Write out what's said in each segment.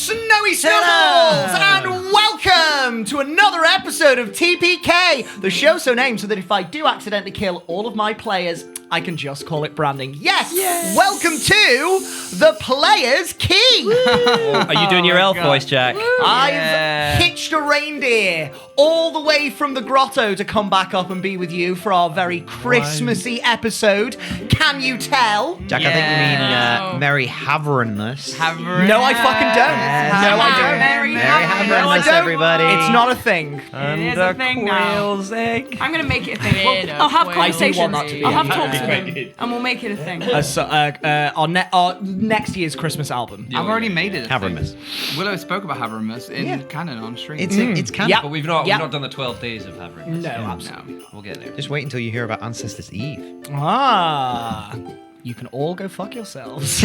Snowy Snowballs, and welcome to another episode of TPK, the show so named so that if I do accidentally kill all of my players, I can just call it branding. Yes! Welcome to the Player's Key! Are you doing your elf voice, Jack? I've hitched a reindeer all the way from the grotto to come back up and be with you for our very Christmassy episode. Can you tell? Jack, I think you mean Merry Haverness. No, I fucking don't. No, I don't. Merry Haverness, No, I don't. everybody. It's not a thing. It is a thing now. Quail's egg. I'm going to make it a thing. I'll have conversations. want that to be I'll have a talks with them, and we'll make it a thing. Our next year's Christmas album. I've already made it. Haverness. Willow spoke about Haverness in canon on stream. It's canon. Yep. But we've not Yep. done the 12 days of Havering. No, absolutely. We'll get there. Just wait until you hear about Ancestors Eve. You can all go fuck yourselves.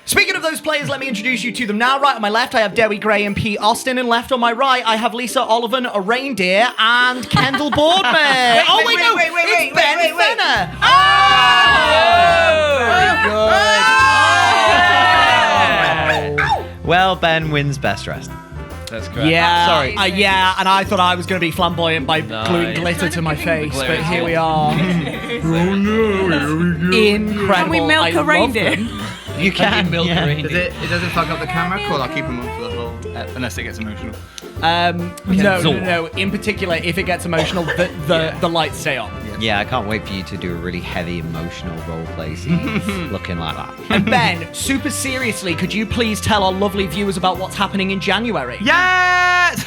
Speaking of those players, let me introduce you to them now. Right on my left, I have Dewi Gray and Pete Austin, and left on my right, I have Lisa Olivan, a reindeer, and Kendall Boardman. It's Ben Fenner. Very good. Well, Ben wins best dressed. That's correct. Yeah, Sorry. and I thought I was going to be flamboyant by gluing glitter to my face, but here we are. Incredible. Can we milk a reindeer? You can. Milk Yeah. reindeer. It doesn't fuck up the camera? Cool, I'll keep them on for the whole... unless it gets emotional. No. In particular, if it gets emotional, the lights stay on. Yeah, I can't wait for you to do a really heavy emotional roleplay scene looking like that. And Ben, super seriously, could you please tell our lovely viewers about what's happening in January? Yes!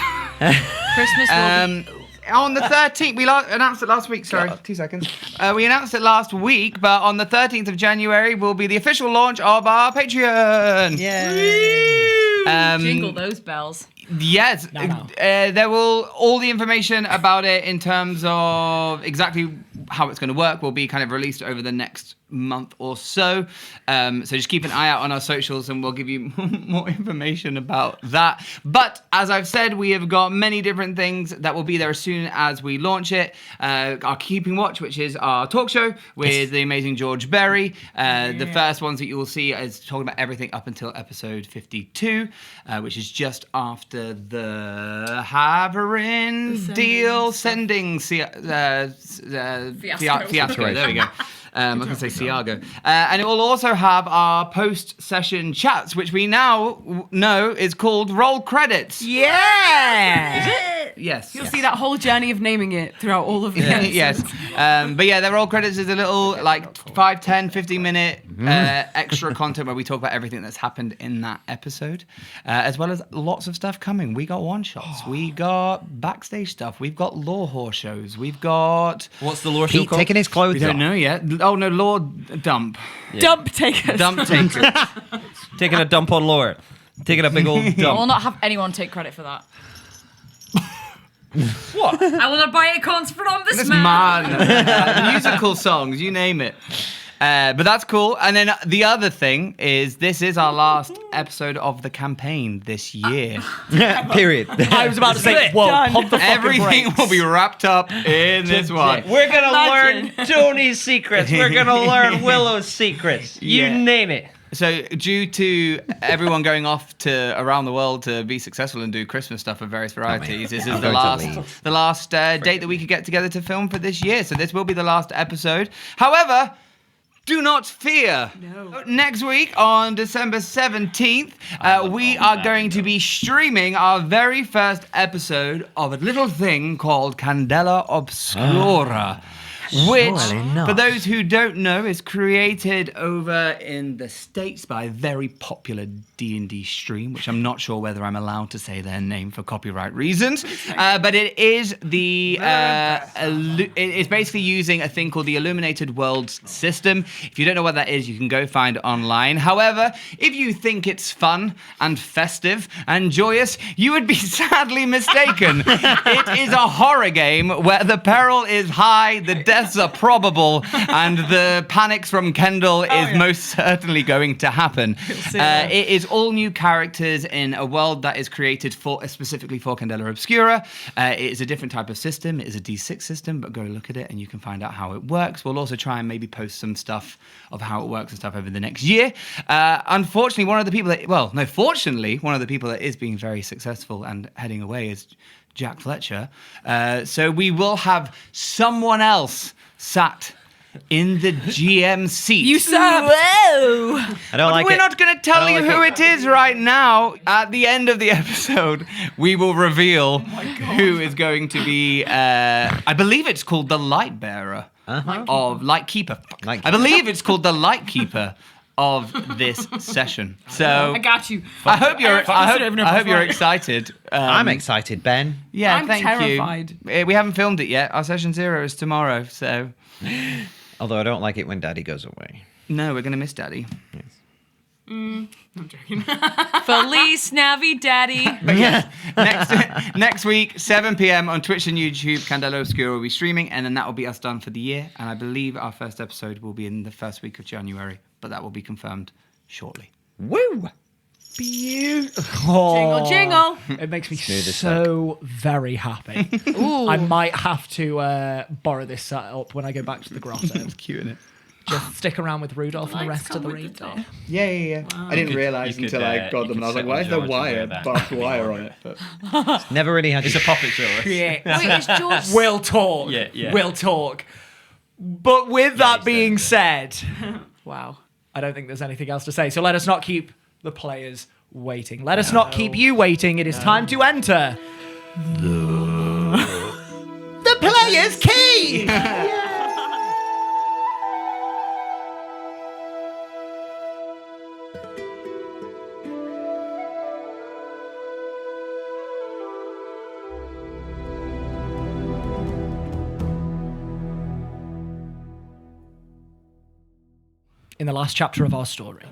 Christmas will be... On the 13th, we announced it last week, sorry, 2 seconds. We announced it last week, but on the 13th of January will be the official launch of our Patreon. Yeah. Jingle those bells. Yes, there will, all the information about it in terms of exactly how it's going to work will be kind of released over the next month or so. So just keep an eye out on our socials and we'll give you more information about that. But as I've said, we have got many different things that will be there as soon as we launch it. Our Keeping Watch, which is our talk show with the amazing George Berry. The first ones that you will see is talking about everything up until episode 52, which is just after the Haverin deal sending fiasco. There we go. I was going to say Siago. And it will also have our post-session chats, which we now know is called Roll Credits. Yeah! Is it? Yes. You'll see that whole journey of naming it throughout all of the episodes. Yes. But yeah, the Roll Credits is a little like 5, 10, 15-minute extra content where we talk about everything that's happened in that episode, as well as lots of stuff coming. We got one-shots. We got backstage stuff. We've got lore horse shows. We've got... What's the lore show Pete called? taking his clothes We don't off. know yet. Oh, no, lore dump. Dump takers. Dump takers. Taking a dump on lore. Taking a big old I will dump. not have anyone take credit for that. What? I will not buy icons from this This man. man. Musical songs, you name it. But that's cool. And then the other thing is this is our last episode of the campaign this year. Period. I was about to say, whoa, pump the fucking Everything brakes. will be wrapped up in this one. We're going to Imagine. learn Tony's secrets. We're going to learn Willow's secrets. You Yeah. name it. So due to everyone going off to around the world to be successful and do Christmas stuff of various varieties, this is I'm the going to last date that we could get together to film for this year. So this will be the last episode. However, do not fear. No. Next week on December 17th, we are going to be streaming our very first episode of a little thing called Candela Obscura. Which, for those who don't know, is created over in the States by a very popular D&D stream, which I'm not sure whether I'm allowed to say their name for copyright reasons. But it is it's basically using a thing called the Illuminated Worlds system. If you don't know what that is, you can go find it online. However, if you think it's fun and festive and joyous, you would be sadly mistaken. It is a horror game where the peril is high, the devil deaths are probable, and the panics from Kendall is most certainly going to happen. It is all new characters in a world that is created specifically for Candela Obscura. It is a different type of system. It is a D6 system, but go look at it and you can find out how it works. We'll also try and maybe post some stuff of how it works and stuff over the next year. Unfortunately, fortunately, one of the people that is being very successful and heading away is Jack Fletcher. So we will have someone else sat in the GM seat. Usurp. Whoa! I don't like We're it. not going to tell I you don't like who it. it is right now. At the end of the episode, we will reveal who is going to be, I believe it's called the Light Bearer of Lightkeeper. Lightkeeper. I believe it's called the Lightkeeper of this session. So I got you. I hope you're. I don't know I hope you're before. excited. I'm excited, Ben. Yeah, I'm thank terrified. you. We haven't filmed it yet. Our session 0 is tomorrow, so Although I don't like it when Daddy goes away. no, we're gonna miss Daddy. I'm joking. Feliz Navidaddy. But yes, next week, 7 p.m. on Twitch and YouTube, Candela Obscura will be streaming, and then that will be us done for the year. And I believe our first episode will be in the first week of January, but that will be confirmed shortly. Woo! Beautiful. Jingle, jingle. It makes me Smooth as so very happy. Ooh. I might have to borrow this set up when I go back to the grotto. Cute, isn't it? Just stick around with Rudolph and the Lights rest of the come with the reindeer. Yeah. I didn't realise you could, until I got you them, and I was could like, sit why on is there George and wear wire, that. barbed wire on it? But Never really had It's a puppet show. Yeah. Wait, is George... We'll talk. Yeah. We'll talk. But with that he being said, said, Wow. I don't think there's anything else to say. So let us not keep the players waiting. Let us not keep you waiting. It is time to enter the player's key. In the last chapter of our story,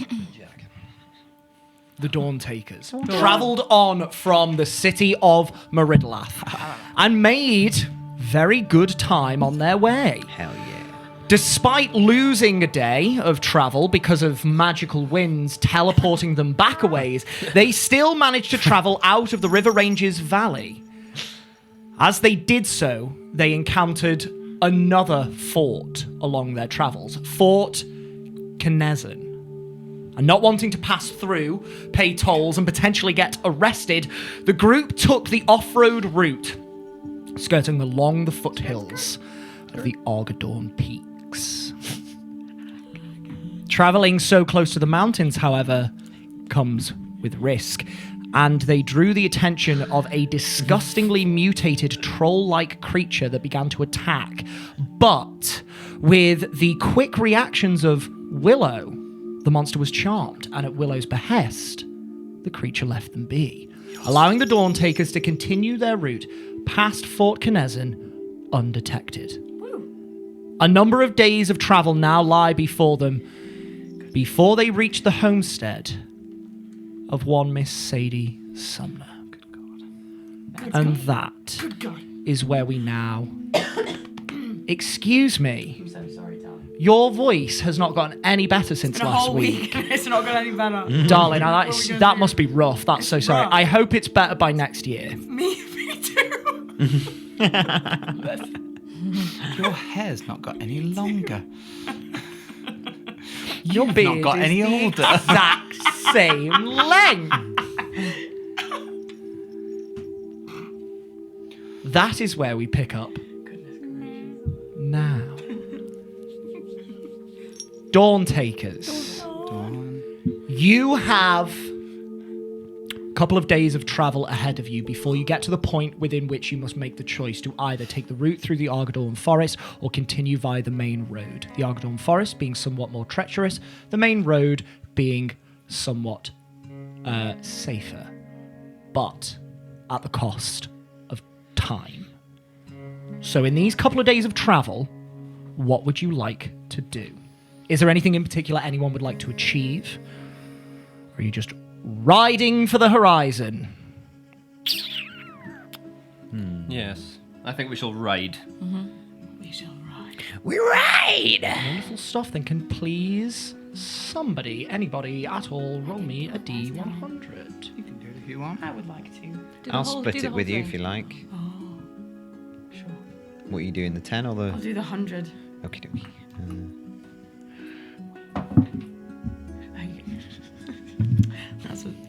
the Dawn Takers travelled on from the city of Meridlath and made very good time on their way. Hell yeah. Despite losing a day of travel because of magical winds teleporting them back a ways, they still managed to travel out of the River Ranges Valley. As they did so, they encountered another fort along their travels, Fort Knezin. And not wanting to pass through, pay tolls, and potentially get arrested, the group took the off-road route, skirting along the foothills of the Argadorn Peaks. Travelling so close to the mountains, however, comes with risk, and they drew the attention of a disgustingly mutated troll-like creature that began to attack. But with the quick reactions of Willow, the monster was charmed, and at Willow's behest, the creature left them be, allowing the Dawn Takers to continue their route past Fort Knezin undetected. A number of days of travel now lie before them, before they reach the homestead of one Miss Saedie Sumner. And that is where we now... Excuse me. I'm so sorry, darling. Your voice has not gotten any better since It's been a last whole week. week. It's not got any better. Darling, What are we gonna that do? must be rough. That's so sorry. rough. I hope it's better by next year. Me too. your hair's not got any longer. Your You've beard not got is any the older. exact same length. That is where we pick up now. Dawn Takers. You have a couple of days of travel ahead of you before you get to the point within which you must make the choice to either take the route through the Argadorn Forest or continue via the main road. The Argadorn Forest being somewhat more treacherous, the main road being somewhat safer, but at the cost of time. So in these couple of days of travel, what would you like to do? Is there anything in particular anyone would like to achieve? Or are you just riding for the horizon? Yes. I think we shall ride. We shall ride. We ride! Wonderful stuff. Then can please anybody at all, roll me a D100. You can do it if you want. I would like to. Do the I'll whole- split do the it whole with you thing. if you like. Sure. What are you doing, the 10 or I'll the... do the 100. Okie dokie.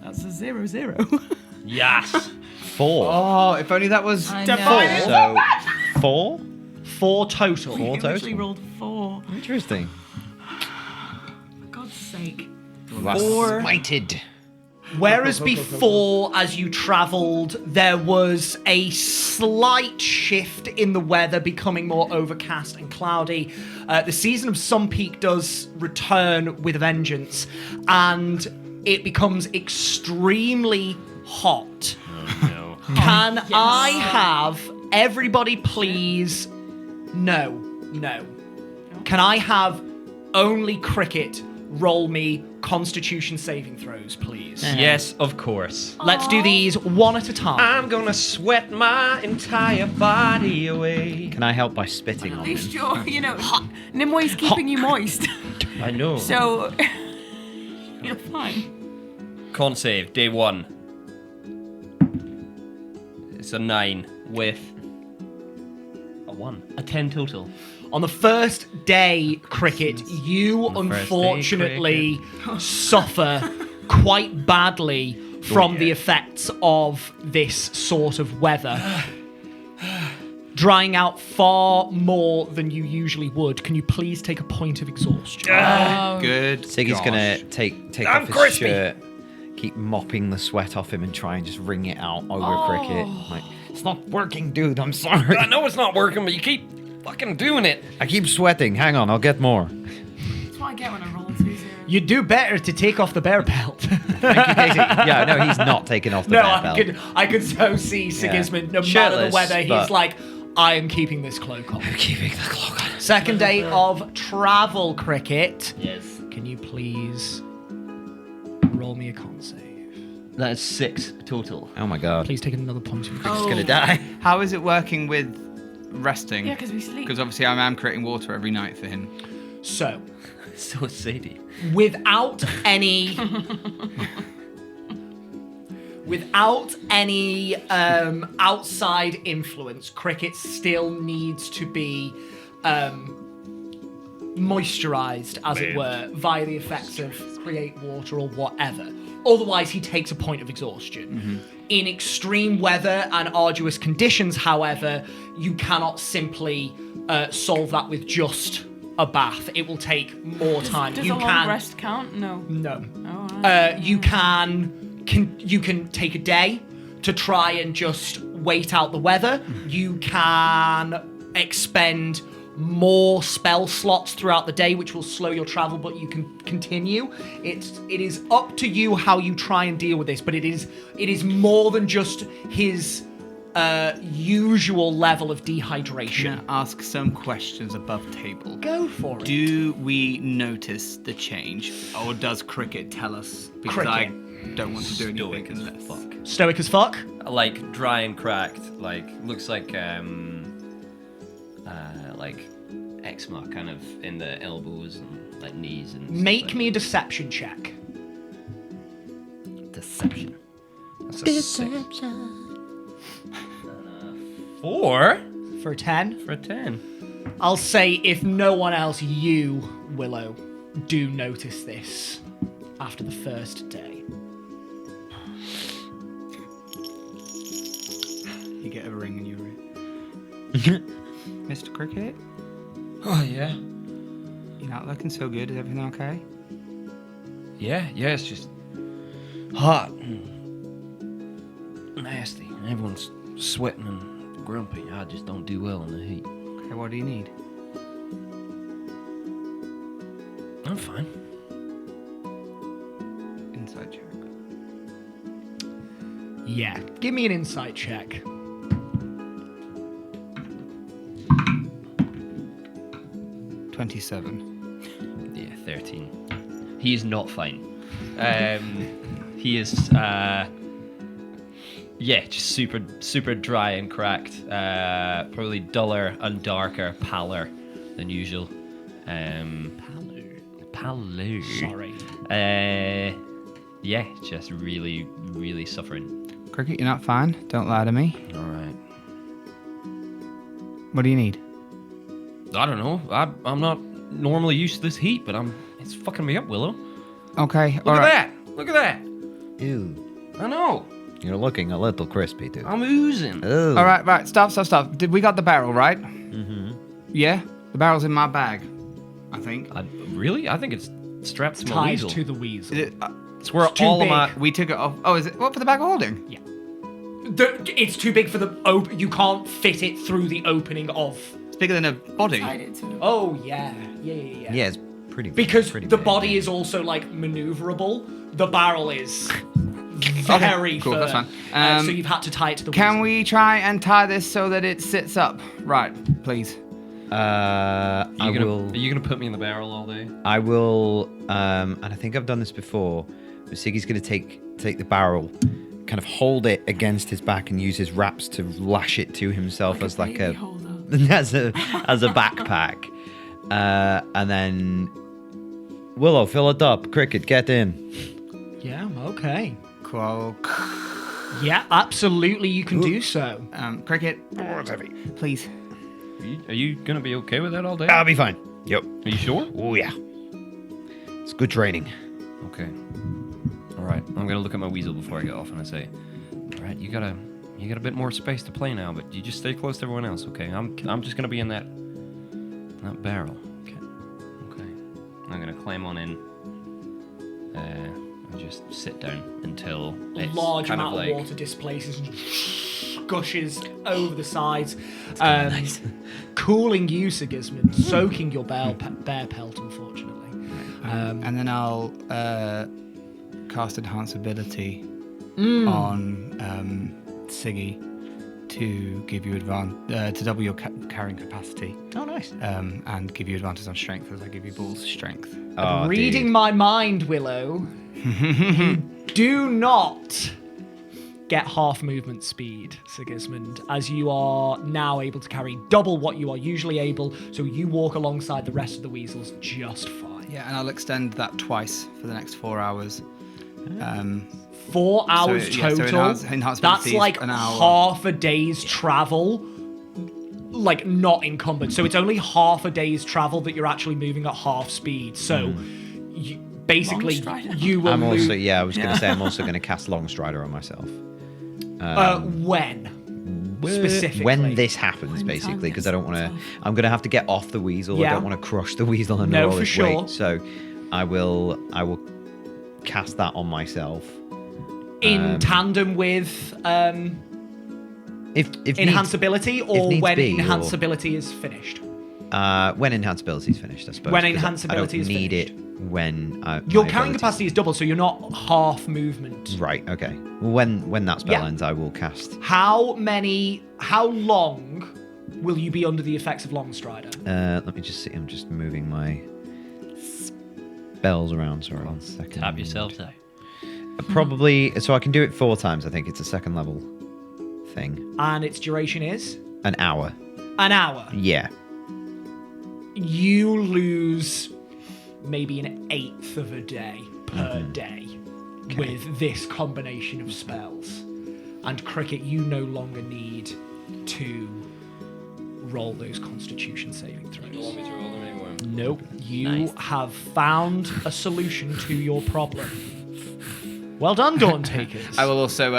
That's a 0-0. Yes. 4. Oh, if only that was I Define know. So, 4? 4 total. 4 You literally total. rolled 4. Interesting. For God's sake. Four. Smited. Whereas before, as you travelled, there was a slight shift in the weather, becoming more overcast and cloudy. The season of Sun Peak does return with a vengeance, and it becomes extremely hot. No. Can I have everybody please? No. Can I have only Cricket roll me Constitution saving throws, please? Yes, of course. Let's do these one at a time. I'm gonna sweat my entire body away. Can I help by spitting At on least him? you're, Nimue keeping you moist. I know. So, you're fine. Con save, day 1. It's a 9 with a 1. A 10 total. On the first day, Cricket, you On the first day, unfortunately suffer quite badly from the effects of this sort of weather. Drying out far more than you usually would. Can you please take a point of exhaustion? good. Siggy's gosh. gonna take I'm off his crispy. shirt, keep mopping the sweat off him and try and just wring it out over Cricket. Like, it's not working, dude, I'm sorry. I know it's not working, but you keep fucking doing it. I keep sweating. Hang on, I'll get more. That's what I get when I roll 2 0. You do better to take off the bear belt. Thank you, Casey. Yeah, no, he's not taking off the No, bear belt. I could so see Sigismund, no matter the Shirtless, weather, he's but- like, I am keeping this cloak on. Keeping the clock on. Second day of travel, Cricket. Yes. Can you please roll me a con save? That is 6 total. Oh my god. Please take another point of He's exhaustion. gonna die. How is it working with resting? Yeah, because we sleep. Because obviously I am creating water every night for him. So, So is Saedie. without any outside influence, Cricket still needs to be moisturized, as it were, via the effects of create water or whatever. Otherwise, he takes a point of exhaustion. In extreme weather and arduous conditions, however, you cannot simply solve that with just a bath. It will take more time. Does you a long can rest count? No. no. Oh, You can take a day to try and just wait out the weather. You can expend more spell slots throughout the day, which will slow your travel, but you can continue. It is up to you how you try and deal with this, but it is more than just his usual level of dehydration. Gonna ask some questions above table. Go for it. Do we notice the change, or does Cricket tell us? Because I don't want to do anything Stoic as unless. fuck. Stoic as fuck. Like dry and cracked. Like looks like eczema kind of in the elbows and like knees and stuff Make like me a deception check. deception. That's a 6. 4 For a 10. for a 10. I'll say, if no one else, you, Willow, do notice this after the first day. You get a ring in your ear. Mr. Cricket, Oh yeah. you're not looking so good. Is everything okay? Yeah, it's just hot and nasty. Everyone's sweating and grumpy. I just don't do well in the heat. Okay, what do you need? I'm fine. Inside check. Yeah, give me an insight check. 27. Yeah, 13. He is not fine. He is, just super dry and cracked. Probably duller and darker pallor than usual. Palu. Sorry. Yeah, just really, really suffering. Cricket, you're not fine. Don't lie to me. All right. What do you need? I don't know. I'm not normally used to this heat, but it's fucking me up, Willow. Okay. Look at that. Look at that. Ew. I know. You're looking a little crispy, dude. I'm oozing. Ew. All right, right. Stop. Did we got the barrel, right? Mm-hmm. Yeah? The barrel's in my bag, I think. Really? I think it's strapped to my Tied weasel. to the weasel. It's where too all big. of my... We took it off. Oh, is it? What, for the bag of holding? Yeah. It's too big for the you can't fit it through the opening of. It's bigger than a body. Tied it to the Oh yeah. Yeah, it's pretty. Because pretty the big, body yeah. is also like maneuverable. The barrel is very cool, firm. that's fine. So you've had to tie it to the Can weasel. we try and tie this so that it sits up? Right, please. I will. Are you gonna put me in the barrel all day? I will. And I think I've done this before. But Siggy's gonna take the barrel, kind of hold it against his back, and use his wraps to lash it to himself as like baby a holder. as a backpack. And then Willow, fill it up. Cricket, get in. Yeah. Okay. Cool. Yeah. Absolutely. You can do so. Cricket. Oh, it's heavy. Please. Are you gonna be okay with that all day? I'll be fine. Yep. Are you sure? Oh yeah. It's good training. Okay. All right. I'm gonna look at my weasel before I get off, and I say, "All right, you got a bit more space to play now, but you just stay close to everyone else, okay? I'm just gonna be in that barrel. Okay. Okay. I'm gonna climb on in. And just sit down until it's Large kind amount of of like water displaces and gushes over the sides, cooling you, Sigismund, soaking your bear pelt, unfortunately. And then I'll cast Enhance Ability on Siggy to give you to double your carrying capacity. Oh, nice. And give you advantage on strength as I give you Bull's strength. Oh, Reading dude. my mind, Willow, you do not get half movement speed, Sigismund, as you are now able to carry double what you are usually able, so you walk alongside the rest of the weasels just fine. Yeah, and I'll extend that twice for the next 4 hours. 4 hours yeah, so total. enhanced That's abilities, like an hour. half a day's travel, like not encumbered. So it's only half a day's travel that you're actually moving at half speed. So you, basically, Long Strider. you will I'm move. also I was gonna say I'm also gonna cast Long Strider on myself. When? Specifically. When this happens, basically, because I don't want to. I'm gonna have to get off the weasel. I Yeah. don't want to crush the weasel under No, all for its sure. weight. So, I will cast that on myself. In tandem with If enhanceability, or needs when be, or- enhanceability is finished. when enhanceability is finished, I suppose. When 'cause enhanceability I don't is need finished. it when Your my carrying ability- capacity is double, so you're not half movement. Right. Okay. Well, when that spell Yeah. ends, I will cast. How long will you be under the effects of Long Strider? Let me just see. I'm just moving my spells around. Sorry, 1 second. tap yourself out. Probably. So I can do it 4 times. I think it's a second level thing. And its duration is An hour. an hour. Yeah. You lose maybe an eighth of a day per day with this combination of spells. And Cricket, you no longer need to roll those Constitution saving throws. Nope. You Nice. have found a solution to your problem. Well done, Dawn Takers. I will also,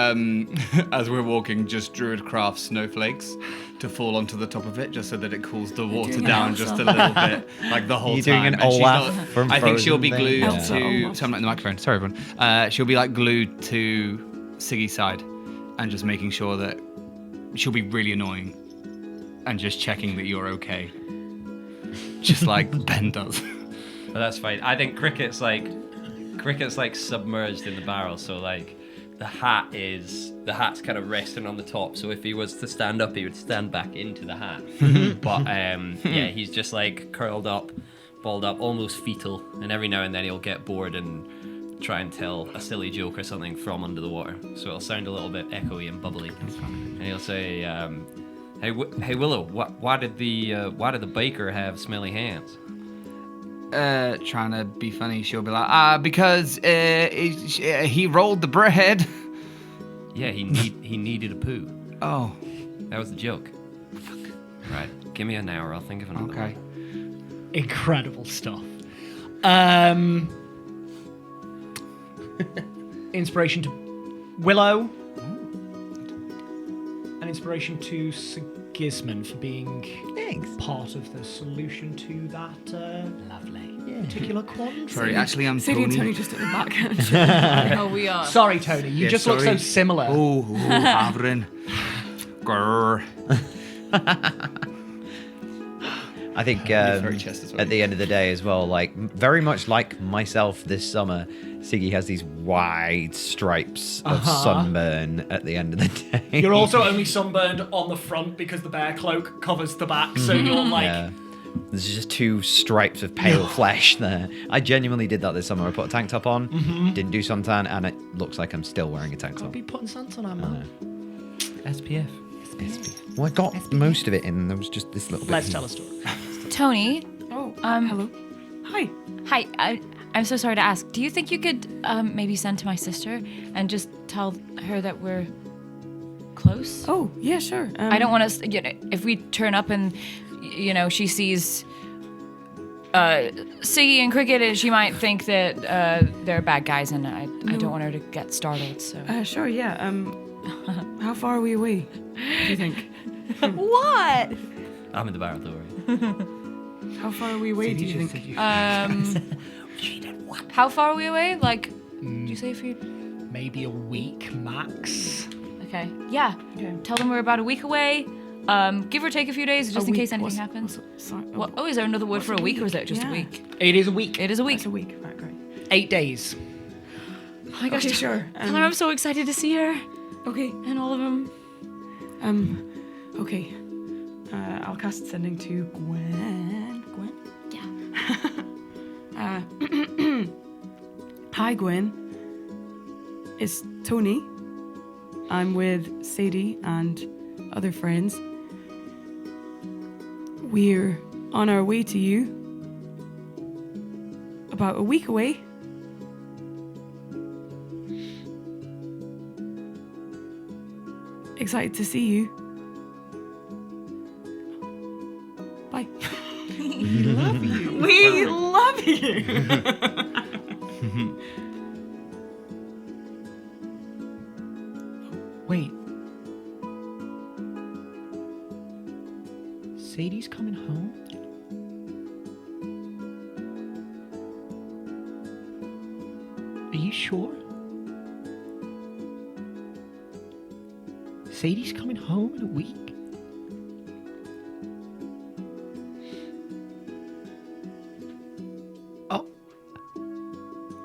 as we're walking, just Druidcraft snowflakes to fall onto the top of it, just so that it cools the water doing down an just a Elsa. little bit, like the whole You're time. doing an And she's Olaf not- from I think she'll Frozen be thing? glued Elsa to. Olaf. So I'm like the microphone. Sorry, everyone. She'll be like glued to Siggy's side, and just making sure that she'll be really annoying, and just checking that you're okay, just like Ben does. But that's fine. I think Cricket's like submerged in the barrel, so like the hat's kind of resting on the top. So if he was to stand up, he would stand back into the hat. But yeah, he's just like curled up, balled up, almost fetal. And every now and then he'll get bored and try and tell a silly joke or something from under the water. So it'll sound a little bit echoey and bubbly. And he'll say, Hey, hey Willow, why did the baker have smelly hands? Trying to be funny, she'll be like, because he rolled the bread. Yeah, he needed a poo. Oh, That was the joke. Right, give me an hour. I'll think of another okay. one. Incredible stuff. Inspiration to Willow. An inspiration to Sigismund for being part of the solution to that particular quadrant. Sorry, actually, I'm Sadie and Tony. Tony just at the back. Oh, we are. Sorry, Tony. You Yeah, just look so sorry. similar. Oh, Havrin. Grrr. I think furry chest as well. at the end of the day as well, like very much like myself this summer, Siggy has these wide stripes of sunburn at the end of the day. You're also only sunburned on the front because the bear cloak covers the back, so you're like... Yeah. There's just 2 stripes of pale flesh there. I genuinely did that this summer. I put a tank top on, didn't do suntan, and it looks like I'm still wearing a tank Gotta top. be putting suntan on, man. SPF. Well, I got most of it in. There was just this little bit. Let's tell a story. Tony. Oh, Um, hello. Hi. Hi. I'm so sorry to ask. Do you think you could maybe send to my sister and just tell her that we're close? Oh, yeah, sure. I don't want to. You know, if we turn up and she sees Siggy and Cricket, and she might think that they're bad guys, and I don't want her to get startled. So. Sure, yeah. How far are we away, do you think? What? I'm in the barrel, don't worry. How far are we away, do you think? How far are we away? Like, did you say a few? Maybe a week max. Okay. Yeah. Okay. Tell them we're about a week away. Give or take a few days, just in case anything happens. Sorry. What? Oh, is there another word What's for a week, or is it just Yeah. a week? It is a week. It is a week. It's a week. Right, great. 8 days. Oh my gosh. Okay, sure. Tell her I'm so excited to see her Okay. and all of them. Okay. I'll cast sending to Gwen. Gwen? Yeah. Hi, Gwen. It's Tony. I'm with Saedie and other friends. We're on our way to you. About a week away. Excited to see you. Bye. We love you. We love you. Wait. Sadie's coming home? Are you sure? Sadie's coming home in a week? Oh.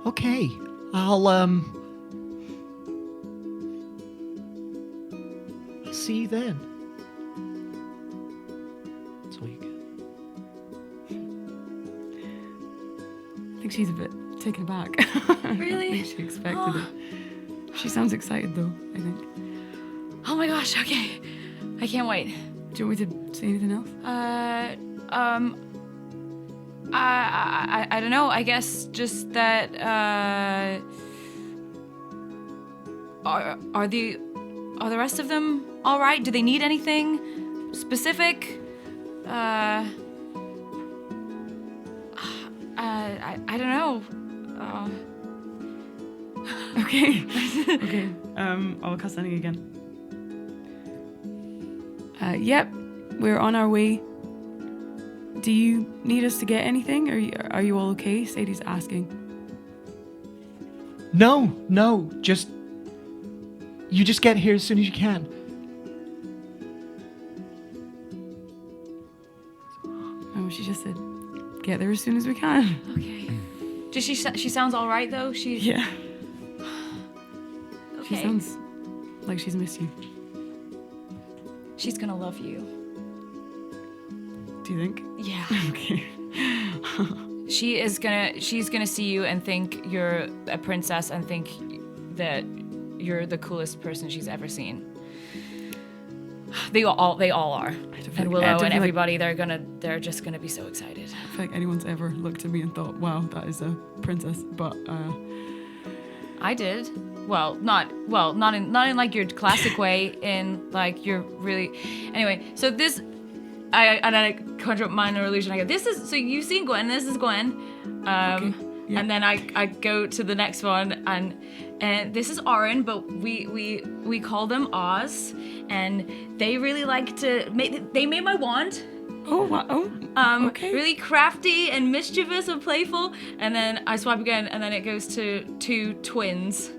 Okay. I'll see you then. That's all you get. I think she's a bit taken aback. Really? I think she expected it. She sounds excited though, I think. Oh my gosh. Okay. I can't wait. Do you want me to say anything else? I don't know. I guess just that. Are the rest of them all right? Do they need anything specific? I don't know. Okay. Okay. I'll cast sending again. Yep. We're on our way. Do you need us to get anything? Are you all okay? Sadie's asking. No. You just get here as soon as you can. Oh, she just said, get there as soon as we can. Okay. Does she sounds all right though? She Yeah. She okay. sounds like she's missed you. She's gonna love you. Do you think? Yeah. Okay. She's gonna see you and think you're a princess and think that you're the coolest person she's ever seen. They all are. feel And like- I Willow do and feel like- everybody, they're just gonna be so excited. I feel like anyone's ever looked at me and thought, wow, that is a princess. But I did. Well, not in like your classic way. In like you're really. Anyway, so this, I conjure up minor illusion. I go, this is so you've seen Gwen. This is Gwen. Yeah. And then I go to the next one and this is Orin, but we call them Oz, and they really like to they made my wand. oh, wow. Oh, okay. Really crafty and mischievous and playful. And then I swipe again, and then it goes to two twins.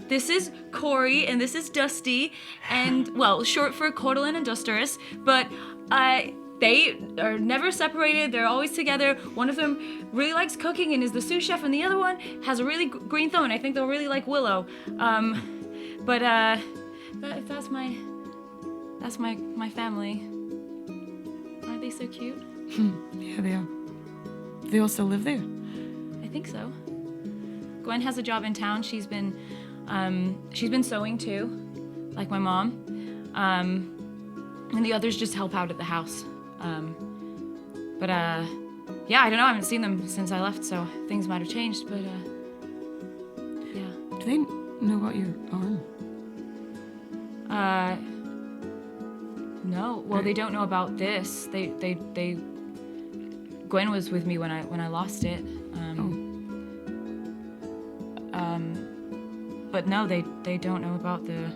This is Corey, and this is Dusty, and well, short for Cordelin and Dusterus, but they are never separated. They're always together. One of them really likes cooking and is the sous chef, and the other one has a really green thumb, and I think they'll really like Willow. But that's my family. Aren't they so cute? Yeah, they are. They all still live there. I think so. Gwen has a job in town. She's been sewing too, like my mom. And the others just help out at the house. Yeah, I don't know. I haven't seen them since I left, so things might have changed. But yeah. Do they know about your arm? No. Well, they don't know about this. They. Gwen was with me when I lost it. But no, they don't know about the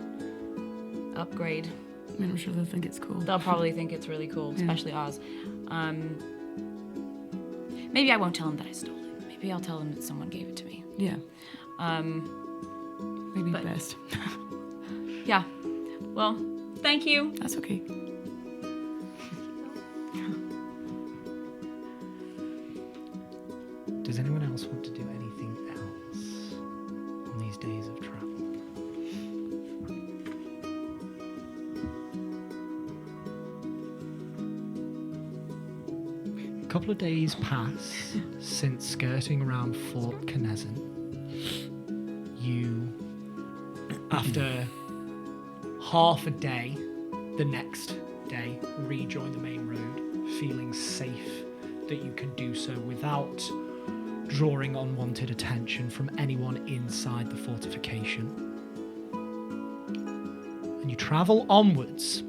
upgrade. I mean, I'm sure they'll think it's cool. They'll probably think it's really cool, Yeah. especially Oz. Maybe I won't tell them that I stole it. Maybe I'll tell them that someone gave it to me. Yeah, maybe but- best. Yeah. Well, thank you. That's okay. Does anyone else want to do anything else on these days of travel? A couple of days pass since skirting around Fort Knezen. You, after half a day, the next day, rejoin the main road, feeling safe that you can do so without drawing unwanted attention from anyone inside the fortification. And you travel onwards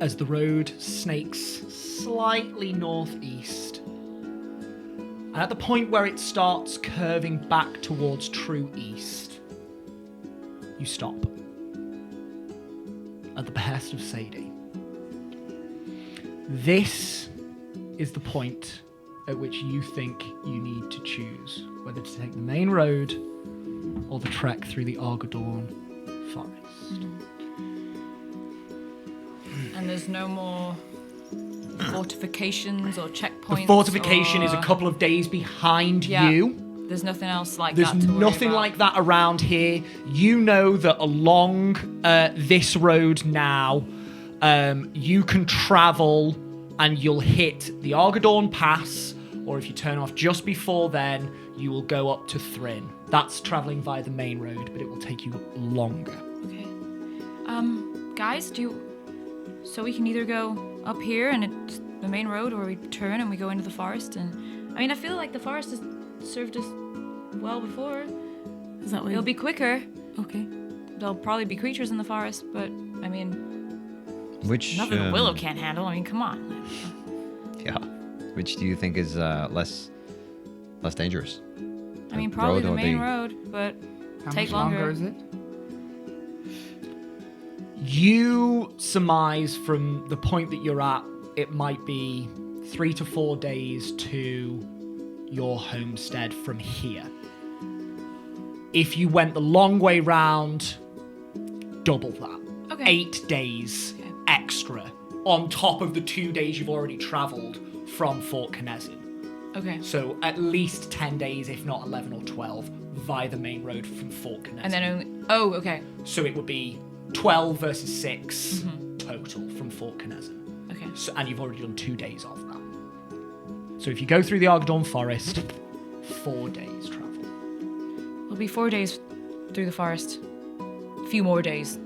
as the road snakes slightly northeast. And at the point where it starts curving back towards true east, you stop. At the behest of Saedie. This is the point at which you think you need to choose whether to take the main road or the trek through the Argadorn forest. And there's no more fortifications or checkpoints. The fortification is a or- couple of days behind Yeah. you. There's nothing else like There's that to worry nothing about. like that around here. You know that along this road now, you can travel and you'll hit the Argadorn Pass, or if you turn off just before then, you will go up to Thrin. That's traveling via the main road, but it will take you longer. Okay. Guys, so we can either go up here and it's the main road, or we turn and we go into the forest. And I mean, I feel like the forest has served us well before. Is that way? It'll be quicker. Okay. There'll probably be creatures in the forest, but I mean, Which nothing that Willow can't handle. I mean, come on. Yeah. Which do you think is less dangerous? I mean, The probably road the or main the- road, but How take much longer longer. is it? You surmise from the point that you're at, it might be 3 to 4 days to your homestead from here. If you went the long way round, double that. Okay. 8 days Okay. extra on top of the 2 days you've already travelled from Fort Knezen. Okay. So at least 10 days, if not 11 or 12, via the main road from Fort Knezen. And then only. Oh, okay. So it would be 12 versus 6 total from Fort Knezen. Okay. So, and you've already done 2 days of that. So if you go through the Argadorn Forest, 4 days travel. It'll be 4 days through the forest. A few more days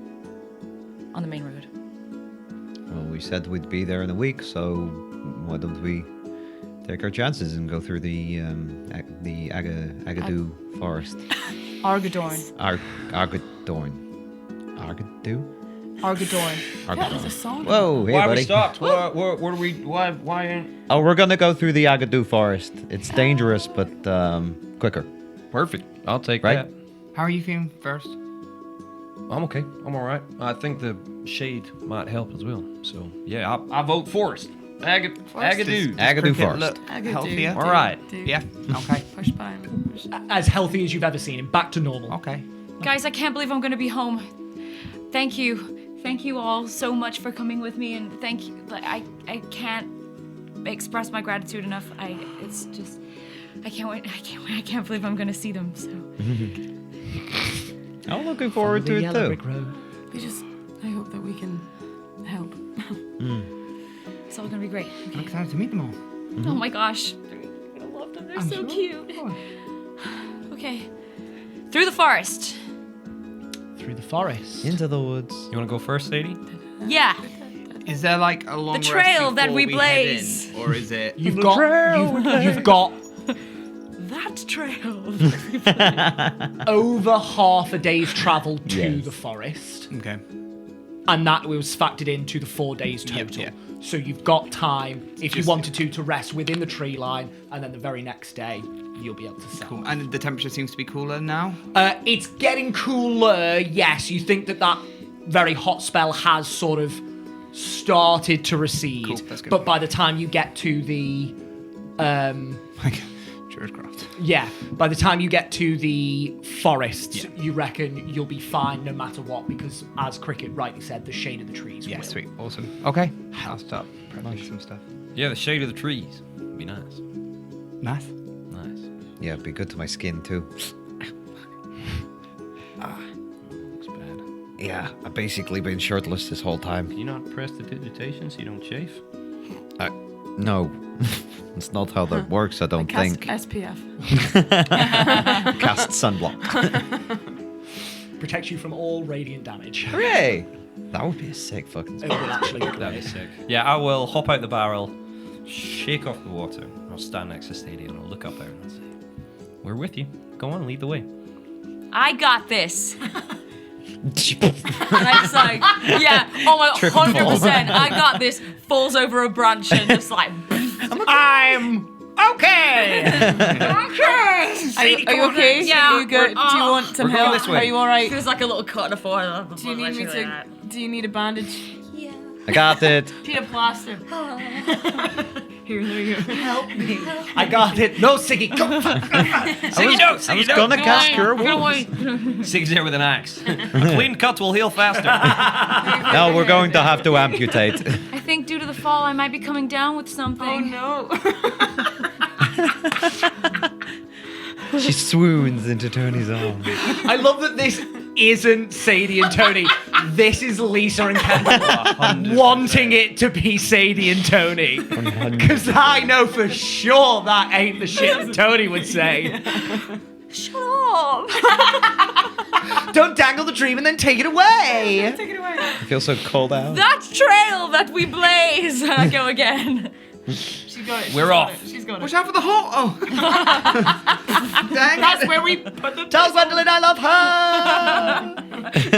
on the main road. Well, we said we'd be there in a week, so why don't we take our chances and go through the Agadoo forest? Argadorn. Argadorn. Argadoo? Argadorn. Argadorn. That's a song. Whoa, hey, Why buddy. we stopped? What are we? Why ain't? Oh, we're gonna go through the Agadoo forest. It's dangerous, but quicker. Perfect. I'll take Right? that. How are you feeling first? I'm okay. I'm all right. I think the shade might help as well. So yeah, I vote forest. Agadoo. Agadoo Cricket forest. look Agadoo. healthier? All right. Yeah. Okay. Push by him. As healthy as you've ever seen him, back to normal. Okay. Guys, I can't believe I'm gonna be home. Thank you. Thank you all so much for coming with me, and thank you. Like, I can't express my gratitude enough. It's just, I can't wait. I can't believe I'm gonna see them. So I'm looking forward to The it yellow too. brick road. I hope that we can help. it's all gonna be great. I'm excited to meet them all. Oh my gosh, they're gonna love them. They're I'm so sure. cute. Oh. Okay, through the forest. Through the forest. Into the woods. You want to go first, Sadie? Yeah, Is there like a long rest trail that before we head blaze. in, or is it? You've got that trail. over half a day's travel to Yes. the forest, Okay. and that was factored into the 4 days total. yeah. So you've got time, if you Just- wanted to rest within the tree line, and then the very next day you'll be able to set Cool. off. And the temperature seems to be cooler now. It's getting cooler, yes. You think that very hot spell has sort of started to recede. Cool, that's good. But by the time you get to the Like Druidcraft. yeah, by the time you get to the forests, you reckon you'll be fine no matter what, because as Cricket rightly said, the shade of the trees Yeah. will. Sweet. Awesome. Okay. I'll start prepping some stuff. Yeah, the shade of the trees would be nice. Nice. Nice. Yeah, it'd be good to my skin too. Looks bad. Yeah, I've basically been shirtless this whole time. Can you not press the digitation so you don't chafe? No, it's not how that works. I don't Cast think. SPF. Cast sunblock. Protects you from all radiant damage. Hooray! That would be a sick fucking. It would actually be That'd be great. sick. Yeah, I will hop out the barrel, shake off the water. I'll stand next to Saedie and I'll look up at her and I'll say, "We're with you. Go on, lead the way." I got this. And I just like, yeah, oh my, Trip and fall. 100%. I got this. Falls over a branch and just like, I'm okay. Are you okay? Yeah. Are you good? Do you want some We're going help? this way. Are you all right? feels like a little cut on the forehead. Do you need me to? Do you need a bandage? I got it. Need a plaster? Here, there you go. Help me. I got it. No, Siggy, go. Siggy, no! I was gonna cast Cure Wounds. Siggy's there with an axe. A clean cut will heal faster. No, we're going to have to amputate. I think due to the fall, I might be coming down with something. Oh no! She swoons into Tony's arms. I love that this isn't Saedie and Tony. This is Lisa and Kendall 100%. wanting it to be Saedie and Tony. Because I know for sure that ain't the shit that Tony would say. Shut up. Don't dangle the dream and then take it away. Take it away. I feel so cold out. That trail that we blaze. And I go again. She got it. We're off. She's got it. Watch out for the hole! Oh! Dang That's it. where we put the. Tell Gwendolyn I love her.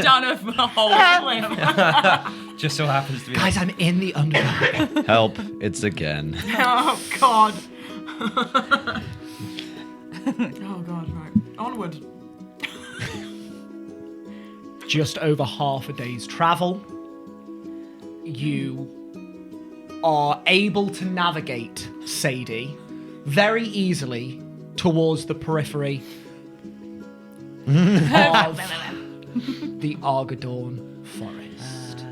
Down a hole. Just so happens to be. Guys, I'm in the underground. Help! It's again. Oh God. Oh God. Right. Onward. Just over half a day's travel. You are able to navigate Saedie very easily towards the periphery of the Argadorn forest.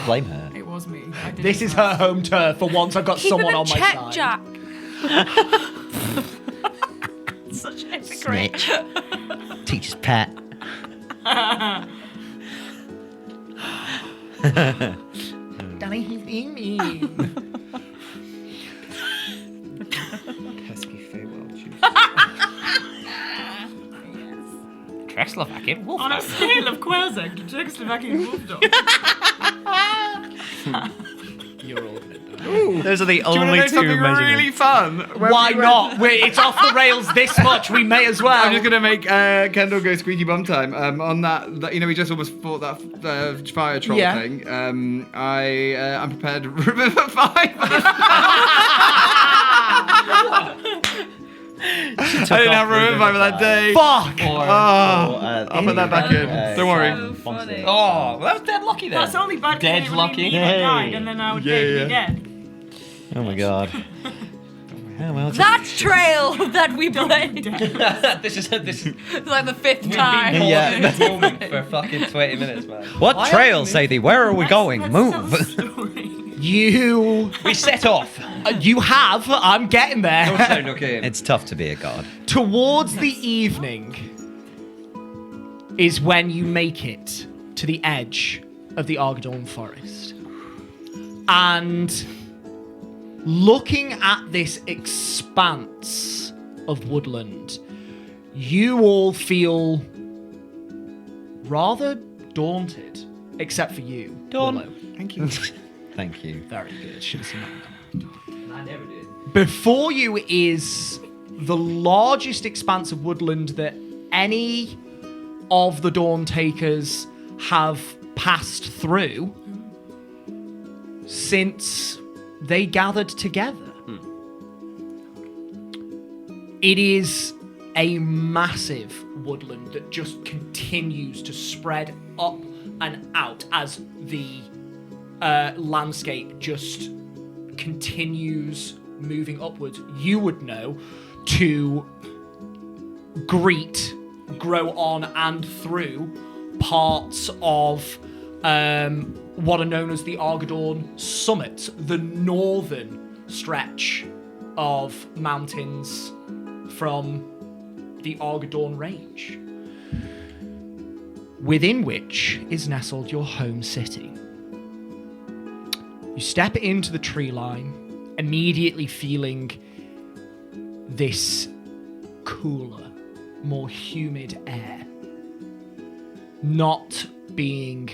Blame her. It was me. I did This it is first. her home turf. For once, I've got Keep someone it in on my check, side. Jack. Such a hypocrite. Teacher's pet. Danny, he's in me. Pesky Feywild juice. Czechoslovakian wolf On a dog. scale of Quelsegg to Czechoslovakian wolf dog. You're all good. Those are the Do you want to only know two something measurements. really fun? When Why we went- not? It's off the rails this much. We may as well. I'm just gonna make Kendall go squeaky bum time. On that, we just almost fought that fire troll Yeah. thing. I'm prepared to remember 5. I didn't have Remember 5 that day. Fuck. I'll put that back in. Don't worry. So funny. Oh, well, that was dead lucky then. That's only bad. Dead It would lucky. mean I died, and then I would be dead. Oh my god. Oh, well, That trail that we played. this is It's like the 5th time. Yeah. this moment for fucking 20 minutes, man. what trail, Saedie? Where are we going? Let's Move. tell the story. You. We set off. You have. I'm getting there. Sound okay. It's tough to be a god. Towards the evening is when you make it to the edge of the Argadorn forest. And looking at this expanse of woodland, you all feel rather daunted, except for you, Willow. Thank you. Thank you. Very good. Should have seen that coming. I never did. Before you is the largest expanse of woodland that any of the Dawn Takers have passed through since they gathered together. It is a massive woodland that just continues to spread up and out as the landscape just continues moving upwards. You would know to grow on and through parts of what are known as the Argadorn summits, the northern stretch of mountains from the Argadorn range, within which is nestled your home city. You step into the tree line, immediately feeling this cooler, more humid air, not being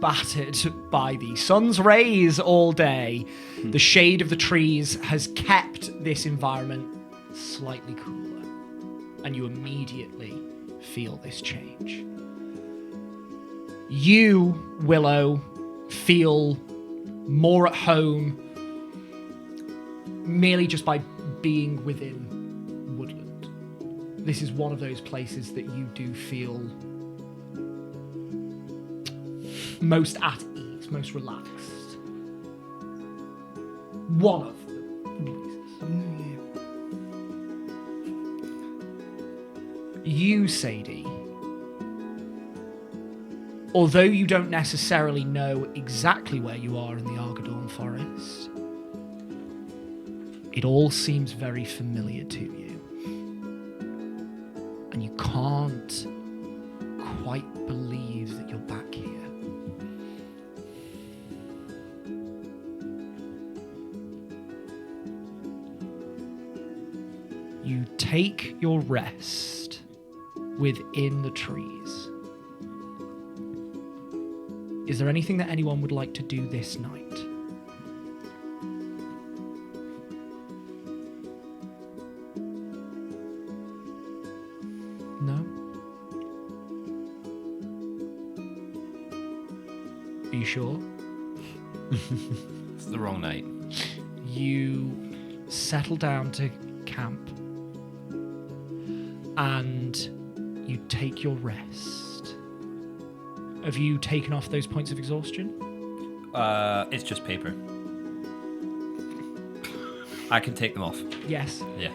battered by the sun's rays all day. The shade of the trees has kept this environment slightly cooler, and you immediately feel this change. You, Willow, feel more at home merely just by being within woodland. This is one of those places that you do feel most at ease, most relaxed. One of the places. You, Saedie, although you don't necessarily know exactly where you are in the Argadorn forest, it all seems very familiar to you. And you can't quite believe that you're back here. You take your rest within the trees. Is there anything that anyone would like to do this night? No? Are you sure? It's the wrong night. You settle down to camp and you take your rest. Have you taken off those points of exhaustion? It's just paper. I can take them off. Yes. Yeah.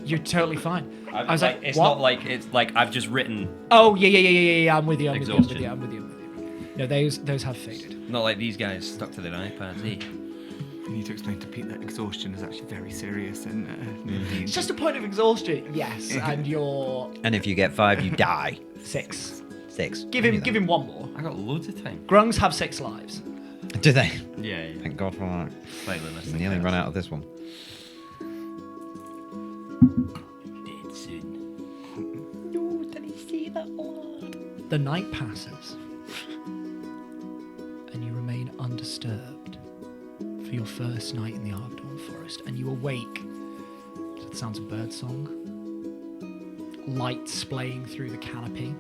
You're totally fine. I was like, it's what? not like it's like I've just written. Oh, yeah. I'm with you. I'm with Exhaustion. you. No, those have faded. Not like these guys stuck to their iPads. Eh? I need to explain to Pete that exhaustion is actually very serious and It's just a point of exhaustion, yes, and you're And if you get 5, you die. 6. 6. Give him one more. I got loads of time. Grungs have 6 lives. Do they? Yeah. Thank God for that. Slightly less. I nearly run out of this one. Dead soon. No, did he see that The night passes, and you remain undisturbed for your first night in the Argdorn Forest, and you awake to the sounds of birdsong, light splaying through the canopy,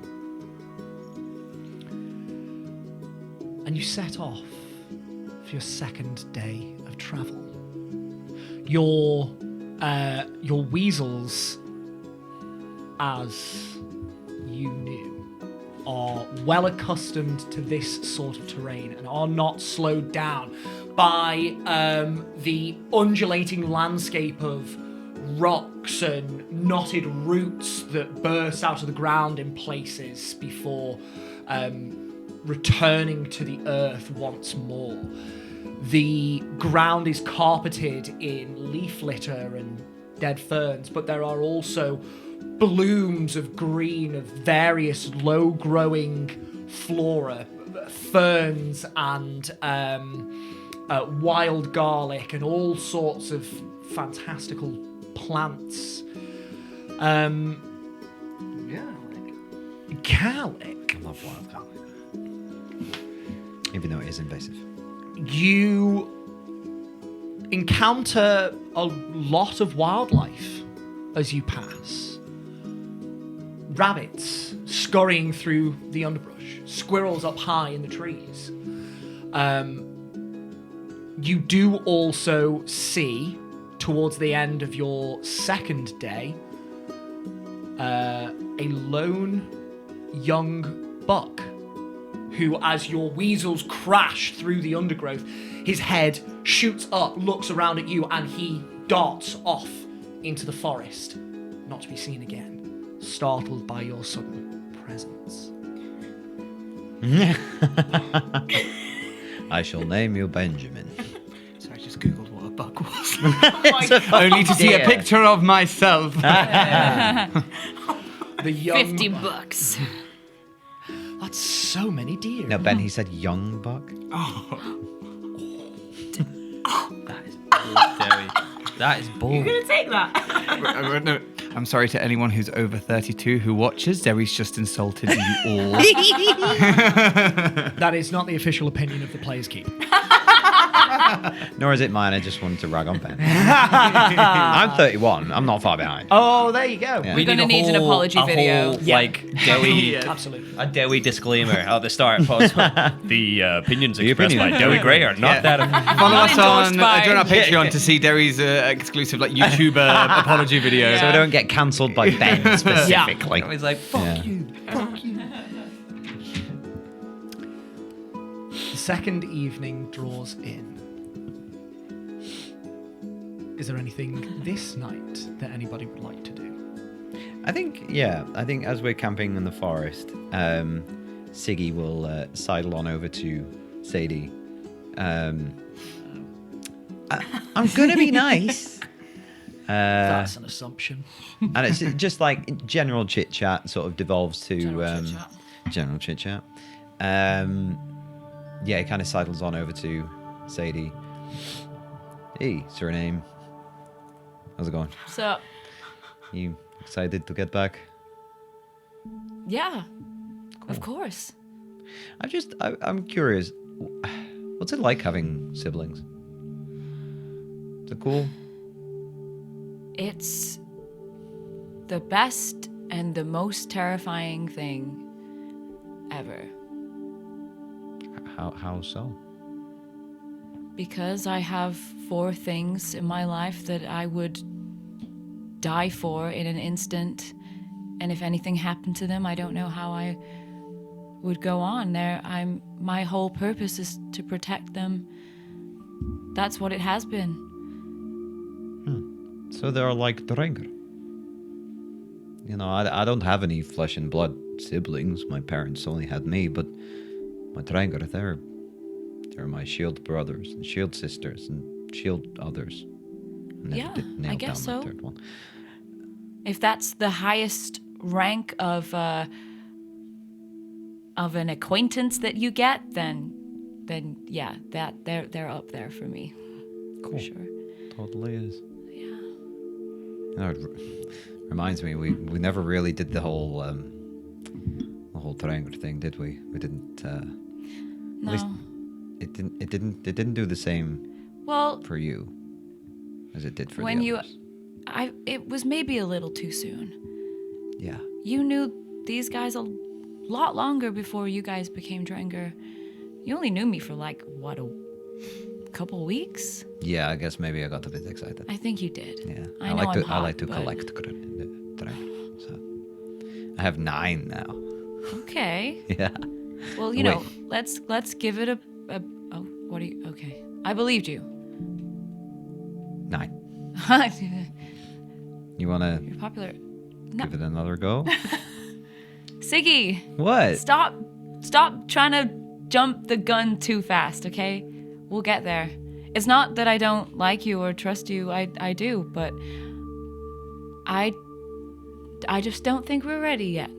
and you set off for your second day of travel. Your weasels, as you knew, are well accustomed to this sort of terrain and are not slowed down by the undulating landscape of rocks and knotted roots that burst out of the ground in places before returning to the earth once more. The ground is carpeted in leaf litter and dead ferns, but there are also blooms of green of various low-growing flora, ferns and wild garlic and all sorts of fantastical plants. Garlic. I love wild garlic. Even though it is invasive. You encounter a lot of wildlife as you pass. Rabbits scurrying through the underbrush, squirrels up high in the trees. You do also see, towards the end of your second day, a lone young buck who, as your weasels crash through the undergrowth, his head shoots up, looks around at you, and he darts off into the forest, not to be seen again, startled by your sudden presence. I shall name you Benjamin. So I just googled what a buck was. Only to see a picture of myself. The young 50 bucks. That's so many deer. No, Ben, he said young buck. That is bold, Derry. That is bold. You're gonna take that? No, I'm sorry to anyone who's over 32 who watches. Derry's just insulted you all. That is not the official opinion of the Players Keep. Nor is it mine. I just wanted to rag on Ben. I'm 31. I'm not far behind. Oh, there you go. Yeah. We're gonna need an apology video. Whole, like, Dewi, Absolutely. a Dewi disclaimer at the start. The opinions expressed by opinions. Dewi Gray are not that of... Follow us on endorsed by- join our Patreon to see Derry's exclusive like YouTuber apology video. So we don't get cancelled by Ben specifically. I was like, fuck Yeah. you. The second evening draws in. Is there anything this night that anybody would like to do? I think as we're camping in the forest, Siggy will sidle on over to Saedie. I'm gonna be nice. That's an assumption. And it's just like general chit chat sort of devolves to general chit chat. He kind of sidles on over to Saedie. Hey, surname. How's it going? So, You excited to get back? yeah, of course. I'm curious. What's it like having siblings? Is it cool? It's the best and the most terrifying thing ever. How so? Because I have 4 things in my life that I would die for in an instant, and if anything happened to them, I don't know how I would go on. My whole purpose is to protect them. That's what it has been. So they're like Dranger. You know, I don't have any flesh and blood siblings. My parents only had me, but my Dranger, they're my shield brothers and shield sisters and shield others. Never Yeah, did nail I guess down so. my third one. If that's the highest rank of an acquaintance that you get, then yeah, that they're up there for me. Cool. For sure. Totally is. Yeah. You know, it reminds me, we never really did the whole the whole triangle thing, did we? We didn't. No. least- It didn't do the same Well, for you as it did for when the you, others. it was maybe a little too soon. Yeah. You knew these guys a lot longer before you guys became Drenger. You only knew me for like what, a couple weeks? Yeah, I guess maybe I got a bit excited. I think you did. Yeah. I know like to I'm hot, I like to but- collect triangles. So I have 9 now. Okay. Yeah. Well, you know, let's give it a oh, what are you? Okay, I believed you. 9. You're You wanna popular. No, give it another go? Siggy, What? stop trying to jump the gun too fast. Okay, we'll get there. It's not that I don't like you or trust you. I do, but I just don't think we're ready yet.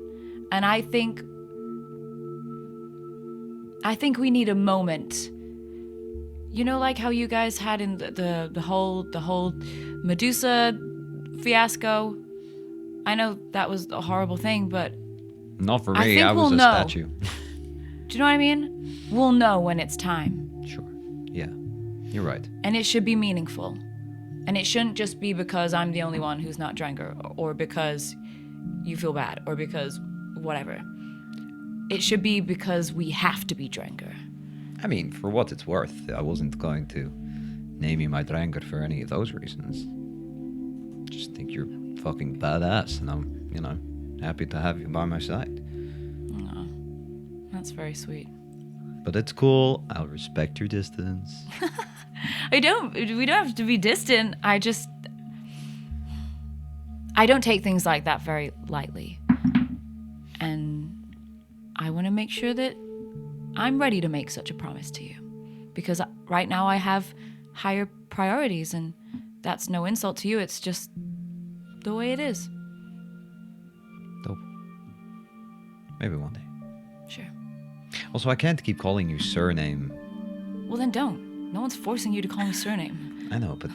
And I think we need a moment. You know, like how you guys had in the whole Medusa fiasco. I know that was a horrible thing, but Not for I me. think I was we'll a know. statue. do you know what I mean? We'll know when it's time, Sure. Yeah. You're right. and it should be meaningful. And it shouldn't just be because I'm the only one who's not Drenger, or because you feel bad, or because whatever. It should be because we have to be Drenger. I mean, for what it's worth, I wasn't going to name you my Dranger for any of those reasons. Just think you're fucking badass, and I'm, happy to have you by my side. Aw, that's very sweet. But it's cool. I'll respect your distance. We don't have to be distant. I don't take things like that very lightly. And I want to make sure that I'm ready to make such a promise to you. Because right now I have higher priorities, and that's no insult to you. It's just the way it is. Dope. Maybe one day. Sure. Also, I can't keep calling you surname. Well, then don't. No one's forcing you to call me surname. I know, but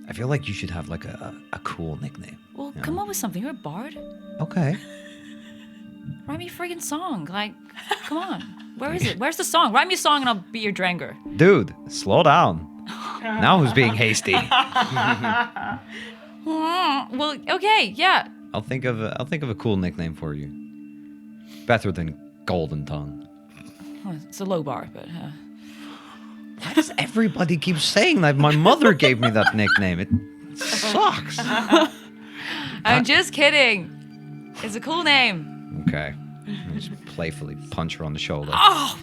I feel like you should have like a cool nickname. Well, Yeah. come up with something. You're a bard. Okay. Write me a friggin' song. Like, come on. Where is it? Where's the song? Write me a song and I'll be your Drenger. Dude, slow down. Now who's being hasty? Well, okay, yeah. I'll think of a cool nickname for you. Better than Golden Tongue. Well, it's a low bar, but Why does everybody keep saying that? My mother gave me that nickname. It sucks. I'm just kidding. It's a cool name. Okay. I just playfully punch her on the shoulder. Oh,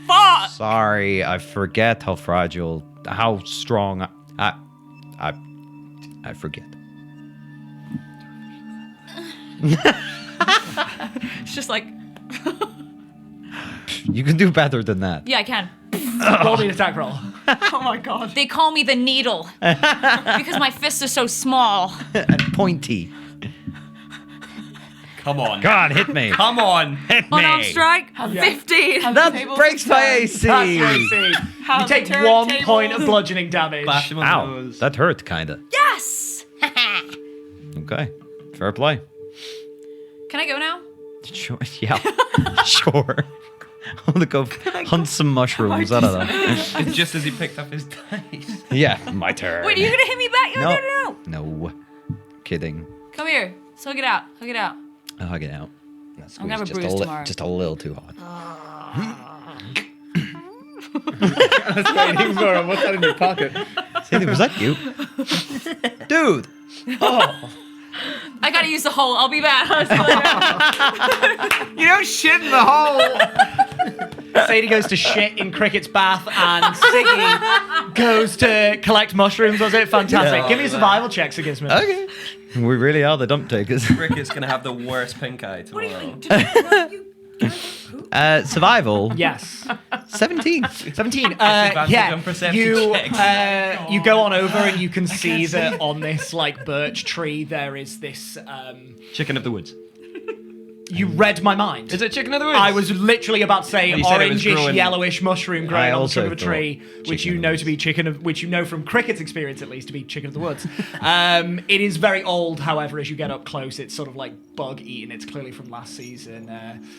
fuck! Sorry, I forget how fragile, how strong I forget. It's just like, You can do better than that. yeah, I can. Roll the attack roll. Oh my god. They call me the needle because my fists are so small. And pointy. Come on. God, hit me. Come on. Hit Unarmed me. strike, 15. That breaks my AC. That's crazy. You take 1 point of bludgeoning damage. Bash him on the Ow, nose. that hurt, kinda. Yes! Okay, fair play. Can I go now? Sure, yeah, sure. I'm gonna go hunt some mushrooms. I don't know. It's just as he picked up his dice. Yeah, my turn. Wait, are you gonna hit me back? No. No. No. Kidding. Come here. Let's hug it out. Hug it out. I'll hug it out. I'm gonna have a bruise tomorrow. Just a little too hot. Waiting for him. What's that in your pocket? Saedie, was that you? Dude. Oh. I gotta use the hole. I'll be back. You don't shit in the hole. Saedie goes to shit in Cricket's bath, and Siggy goes to collect mushrooms. Was it fantastic? Yeah. Give me survival checks against me. Okay. We really are the dump takers. Cricket's gonna have the worst pink eye tomorrow. Survival. Yes. 17. 17. Disadvantage Yeah. on perception You checks. you go on over and you can see that on this like birch tree there is this Chicken of the woods. You read my mind. Is it chicken of the woods? I was literally about to say You said it was orangish, growing- yellowish mushroom I growing on the also trunk of a tree, thought which chicken you of know the to be which you know from Cricket's experience at least to be chicken of the woods. It is very old, however, as you get up close, it's sort of like bug eaten. It's clearly from last season.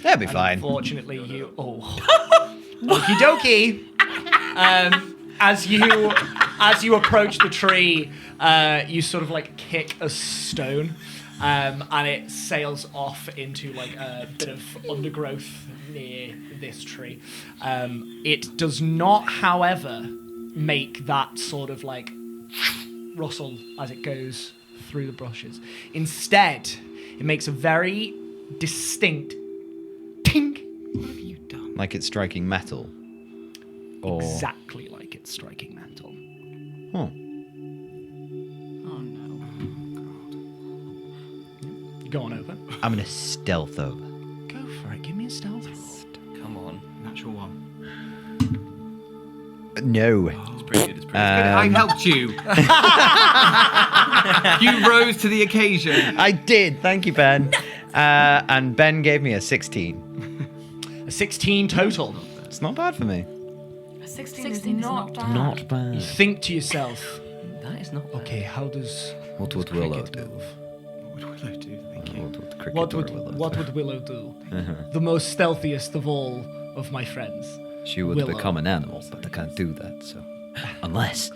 That'd be and fine. Unfortunately, you. Okie dokie. As you approach the tree, you sort of like kick a stone, and it sails off into like a bit of undergrowth near this tree. It does not, however, make that sort of like rustle as it goes through the brushes. Instead, it makes a very distinct tink. What have you done? Like it's striking metal. Or... Exactly like it's striking metal. Oh. Oh no. Go on over. I'm gonna stealth over. Go for it. Give me a stealth roll. Come on. Natural one. No. It's pretty good. It's pretty I helped you. You rose to the occasion. I did. Thank you, Ben. And Ben gave me a 16. A 16 total. It's not bad for me. A 16, 16 is not bad. Not bad. You think to yourself, good. That is not bad. okay, how does What would Cricket Willow do? move? What would Willow do? Thank you. What would Cricket What or would Willow what do? would Willow do? The most stealthiest of all of my friends. She would Willow. become an animal, but I can't do that, so... Unless...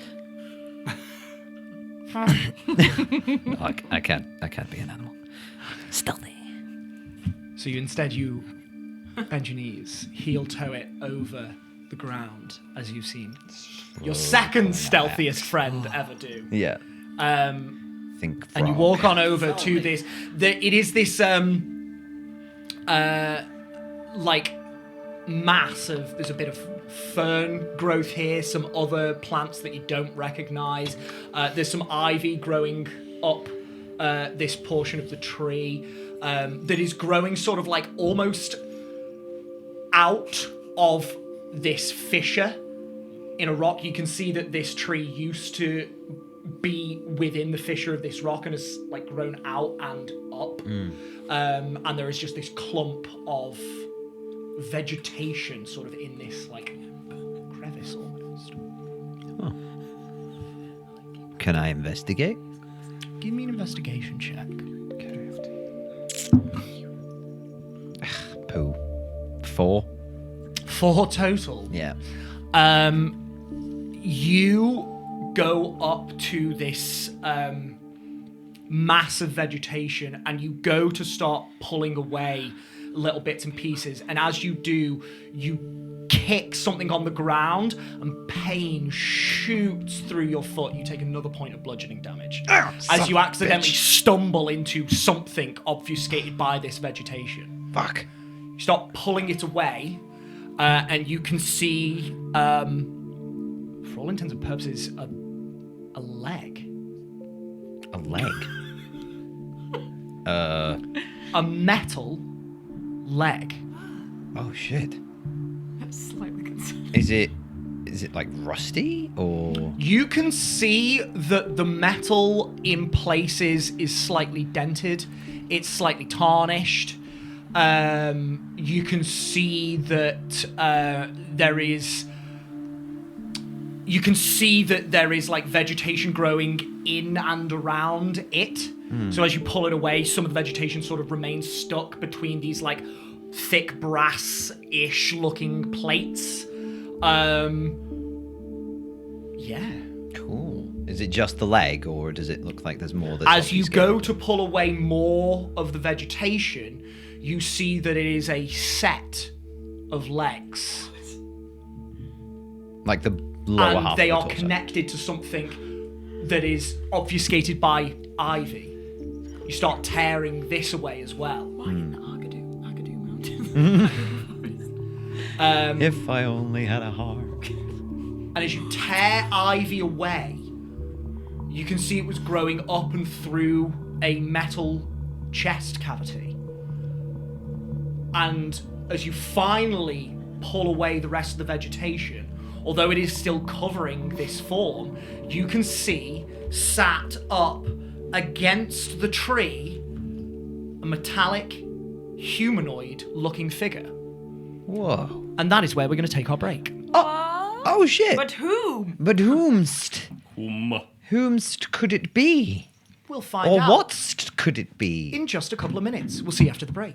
No, I can't be an animal. Stealthy. So you bend your knees, heel toe it over the ground as you've seen your second stealthiest friend ever do. Yeah. Think And you frog. walk on over to this. It is this like mass of. There's a bit of fern growth here, some other plants that you don't recognize. There's some ivy growing up this portion of the tree that is growing sort of like almost out of this fissure in a rock. You can see that this tree used to be within the fissure of this rock and has like grown out and up. And there is just this clump of vegetation sort of in this like crevice almost. Can I investigate? Give me an investigation check. Pooh. 4? 4 total. Yeah. You go up to this mass of vegetation and you go to start pulling away little bits and pieces, and as you do, you kick something on the ground and pain shoots through your foot. You take another point of bludgeoning damage as you accidentally stumble into something obfuscated by this vegetation. Fuck. You start pulling it away, and you can see, for all intents and purposes, a leg. A leg? A metal leg. Oh shit. That's slightly concerning. Is it like rusty or? You can see that the metal in places is slightly dented. It's slightly tarnished. You can see that there is. You can see that there is like vegetation growing in and around it. So as you pull it away, some of the vegetation sort of remains stuck between these like thick brass-ish looking plates. Yeah. Cool. Is it just the leg, or does it look like there's more? That's As you go obfuscated? to pull away more of the vegetation, you see that it is a set of legs. Like the lower half. And they of are the torso. connected to something that is obfuscated by ivy. You start tearing this away as well. Why in the Agadu Mountains? If I only had a heart. And as you tear ivy away, you can see it was growing up and through a metal chest cavity. And as you finally pull away the rest of the vegetation, although it is still covering this form, you can see, sat up against the tree, a metallic humanoid-looking figure. Whoa. And that is where we're going to take our break. Oh shit. But who? But whomst could it be? We'll find Or out whatst could it be? in just a couple of minutes. We'll see you after the break.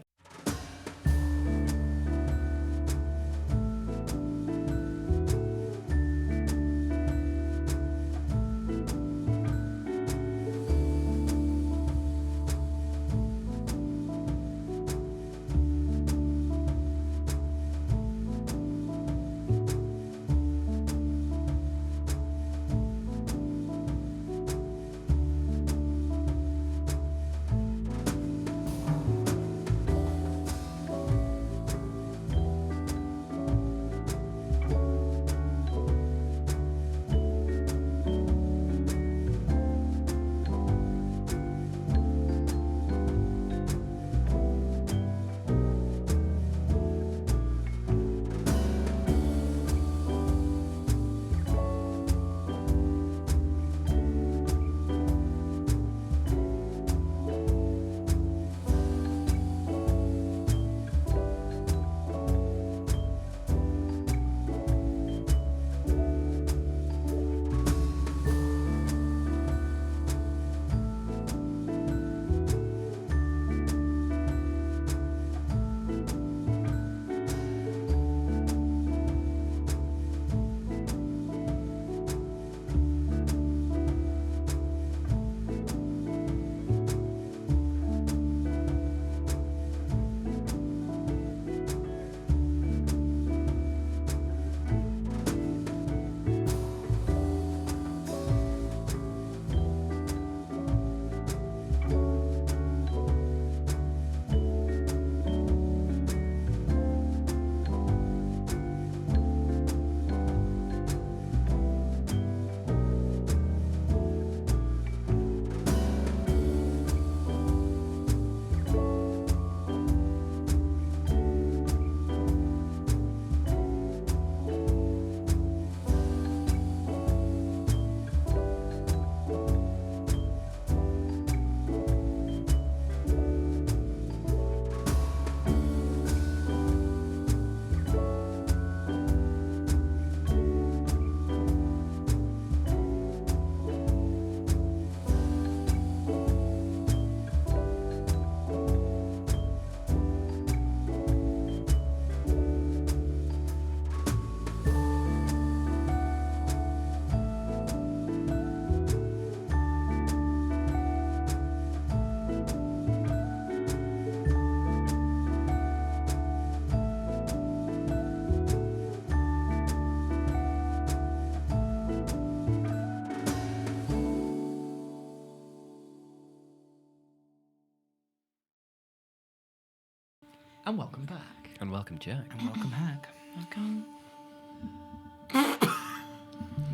And welcome back. And welcome, Jack. And welcome back.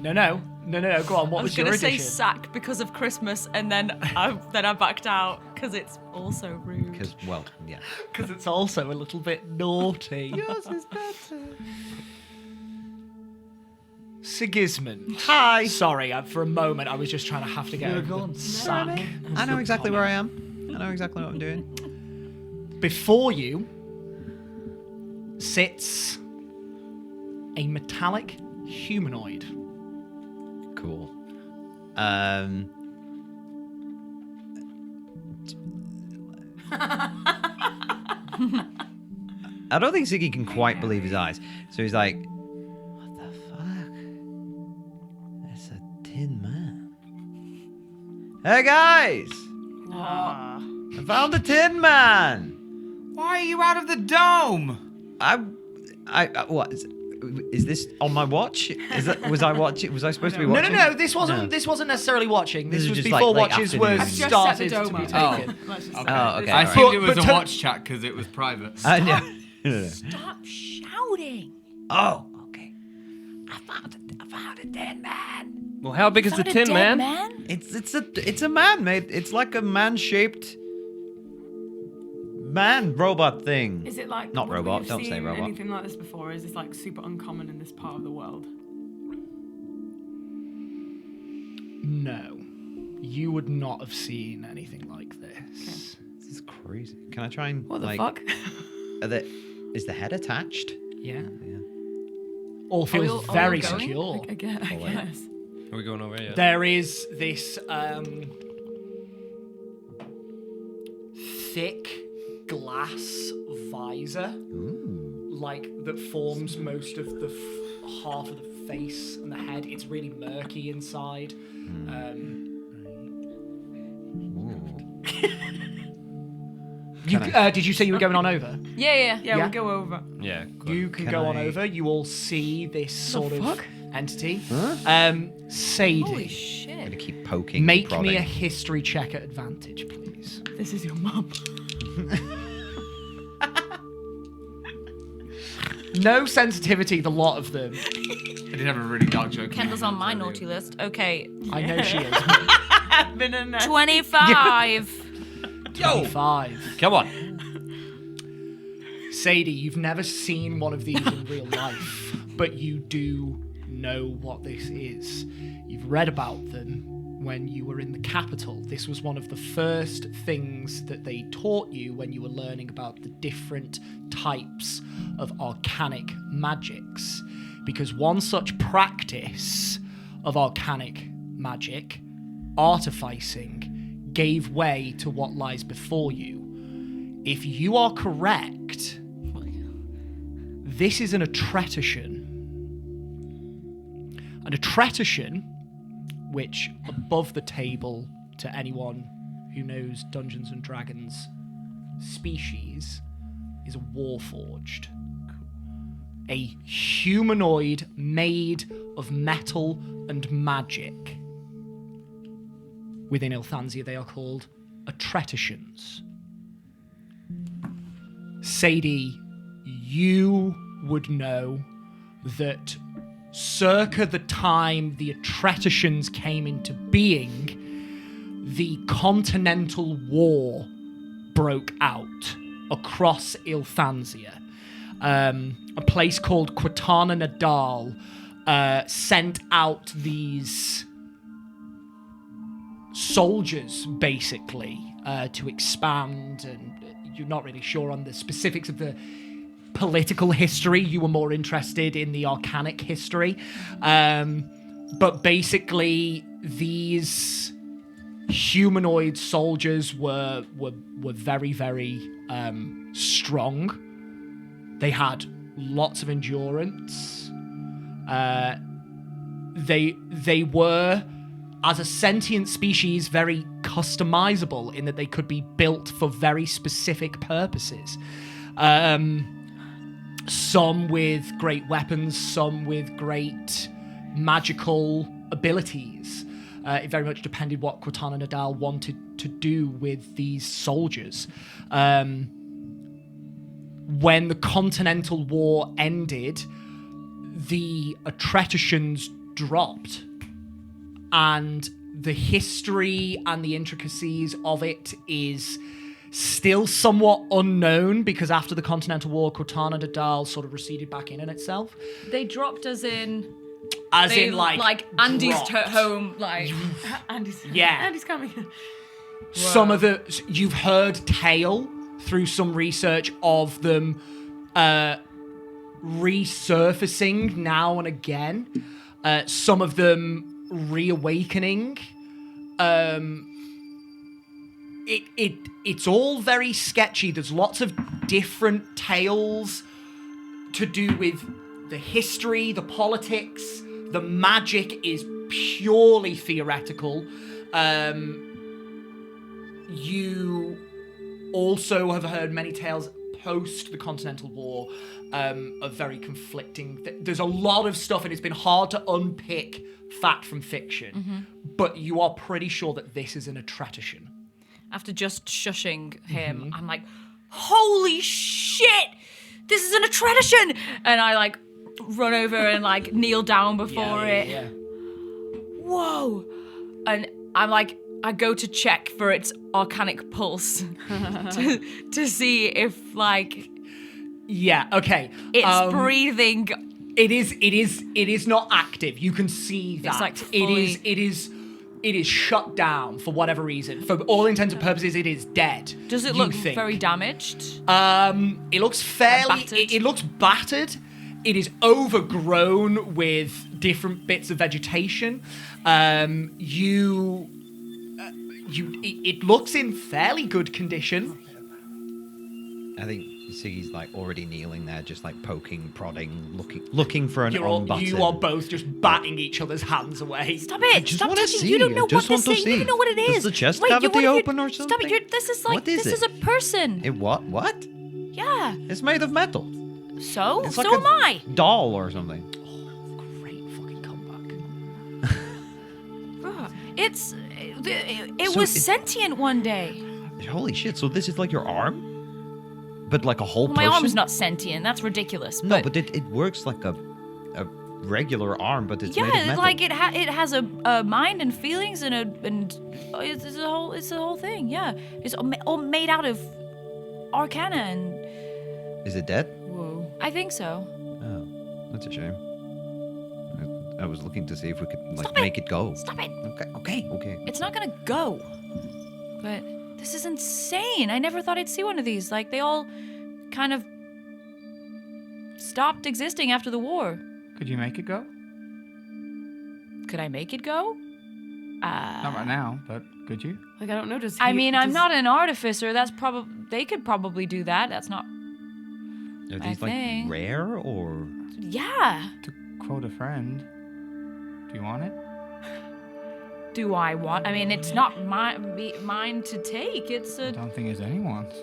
No. Go on. What I was was your gonna say addition? sack because of Christmas, and then I backed out because it's also rude. Because, well, yeah. Because it's also a little bit naughty. Yours is better. Sigismund. Hi. Sorry, for a moment I was just trying to have to get over the sack. I know exactly where I am. I know exactly what I'm doing. Before you sits a metallic humanoid. Cool. I don't think Ziggy can quite believe his eyes. So he's like, what the fuck? That's a tin man. Hey guys! I found the tin man! Why are you out of the dome? What? Is this on my watch? Was I watching? Was I supposed to be watching? No. This wasn't necessarily watching. This This was is just before like watches afternoon. were I've just set started the to dome be up. taken. Let's just Okay. Oh, okay. I alright. assumed it was But a to- watch chat because it was private. No. Stop shouting. Oh, okay. I found a tin man. Well, how big is the Found a tin, dead man? It's a man, mate. It's like a man-shaped man robot thing. Is it like Not would we robot, have don't say seen robot. Anything like this before? Or is this like super uncommon in this part of the world? No, you would not have seen anything like this. This is crazy. Can I try and What the like? fuck? Is the head attached? Yeah. Yeah. All feels all very going? secure. I guess. Are we going over here? There is this thick glass visor, like that forms most of the half of the face and the head. It's really murky inside. Did you say you were going on over? Yeah. Yeah, we'll go over. Yeah. You can Can go on I- over. You will see this sort of fuck? entity. Holy Sadie, shit. I'm gonna keep poking. make and me a prodding. history check at advantage, please. This is your mum. No sensitivity, the lot of them. I did have a really dark joke. Kendall's on my naughty list. Okay. I know she is. 25. 25. Come on. Sadie, you've never seen one of these in real life, but you do know what this is. You've read about them when you were in the capital. This was one of the first things that they taught you when you were learning about the different types of arcanic magics. Because one such practice of arcanic magic, artificing, gave way to what lies before you. If you are correct, this is an atretishan. An atretishan, which above the table to anyone who knows Dungeons and Dragons species, is a warforged. A humanoid made of metal and magic. Within Ilthansia, they are called atretishans. Saedie, you would know that circa the time the atretishans came into being, the Continental War broke out across Ilthansia. A place called Quatana Nadal sent out these soldiers, basically, to expand, and you're not really sure on the specifics of the political history. You were more interested in the arcanic history. But basically, these humanoid soldiers were very, very strong. They had lots of endurance. They were, as a sentient species, very customizable in that they could be built for very specific purposes. Some with great weapons, some with great magical abilities. It very much depended what Quatana Nadal wanted to do with these soldiers. When the Continental War ended, the atretishans dropped, and the history and the intricacies of it is still somewhat unknown, because after the Continental War, Quatana Nadal sort of receded back in itself. They dropped us in. As They, in, like Andy's dropped. home, like. Yeah. Andy's coming. Some of the you've heard tale through some research of them resurfacing now and again. Some of them reawakening. It's all very sketchy. There's lots of different tales to do with the history, the politics. The magic is purely theoretical. You also have heard many tales post the Continental War of very conflicting. There's a lot of stuff, and it's been hard to unpick fact from fiction. But you are pretty sure that this is an atretishan. After just shushing him, I'm like, holy shit! This is an atretishan! And I like run over and like kneel down before it. Yeah. Whoa! And I'm like, I go to check for its arcanic pulse to see if like Yeah. Okay. it's breathing. It is not active. You can see that. It's like It is it is shut down for whatever reason. For all intents and purposes, it is dead. Does it you look think. very damaged? It looks fairly. Battered? It looks battered. It is overgrown with different bits of vegetation. It looks in fairly good condition. I think Siggy's like already kneeling there, just like poking, prodding, looking for an on button. You are both just batting each other's hands away. Stop it! just Stop wanna touching. see. You don't know I just what want to this is. You see. don't know what it is. Does the chest Wait, cavity what if you're- open or Stop something? it! This is like What is this is it? a person. It what? What? Yeah. It's made of metal. So It's so like am I. doll or something. Great fucking comeback. It So was it- sentient one day. Holy shit! So this is like your arm, but like a whole Well, my person. arm's not sentient. That's ridiculous. No, but it works like a regular arm, but it's made of yeah, metal. like it has a mind and feelings and it's a whole thing. Yeah, it's all made out of arcana and. Is it dead? Whoa. I think so. Oh, that's a shame. I was looking to see if we could like Stop it. make it go. Stop it. Okay. It's not gonna go. But this is insane. I never thought I'd see one of these. Like they all kind of stopped existing after the war. Could you make it go? Could I make it go? Not right now, but could you? Like, I don't know. I mean, I'm not an artificer. That's probably they could probably do that. That's not. Are I these like think. rare or? Yeah. To quote a friend, do you want it? Do I want? I mean, it's not mine to take. It's I a. don't think it's anyone's.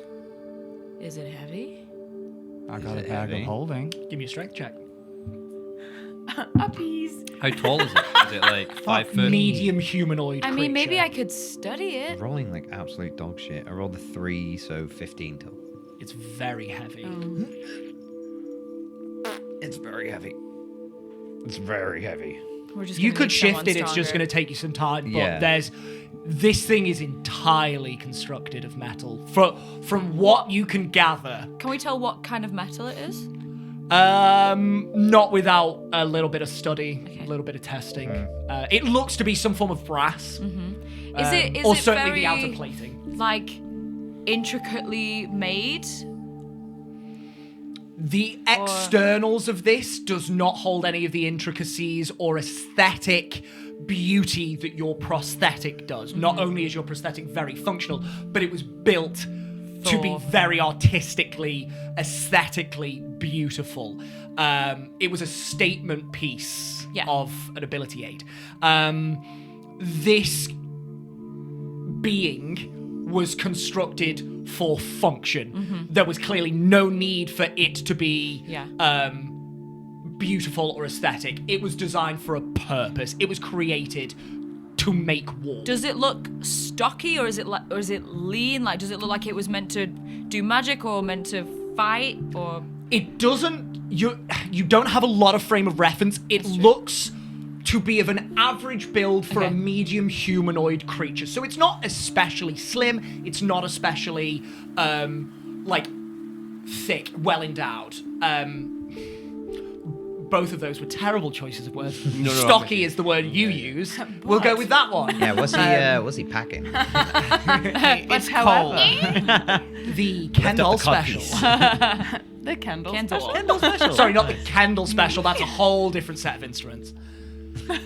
Is it heavy? I got a it bag heavy? of holding. Give me a strength check. Uppies. How tall is it? Is it like 5 foot? Medium humanoid. I mean, maybe I creature. could study it. Rolling like absolute dog shit. I rolled a 3, so 15 total. It's very heavy. It's very heavy. It's very heavy. We're just. You gonna could need shift someone it. It's just stronger. going to take you some time. But Yeah. this thing is entirely constructed of metal. From what you can gather, Can we tell what kind of metal it is? not without a little bit of study, Okay. a little bit of testing. It looks to be some form of brass. Is it or certainly the very, outer plating. like intricately made? The externals of this does not hold any of the intricacies or aesthetic beauty that your prosthetic does. Not only is your prosthetic very functional, but it was built to be very artistically, aesthetically beautiful. It was a statement piece Yeah. of an ability aid. This being was constructed for function. There was clearly no need for it to be beautiful or aesthetic. It was designed for a purpose. It was created to make war. Does it look stocky or is it lean? Like, does it look like it was meant to do magic or meant to fight or? It doesn't. You don't have a lot of frame of reference. It looks to be of an average build for a Okay. medium humanoid creature. So it's not especially slim. It's not especially like thick, well endowed. Both of those were terrible choices of words. Stocky is the word you use. We'll go with that one. Yeah, what's he packing? It's cold. The Kendall special. The Kendall. Kendall. special. Sorry, not the Kendall special. That's a whole different set of instruments.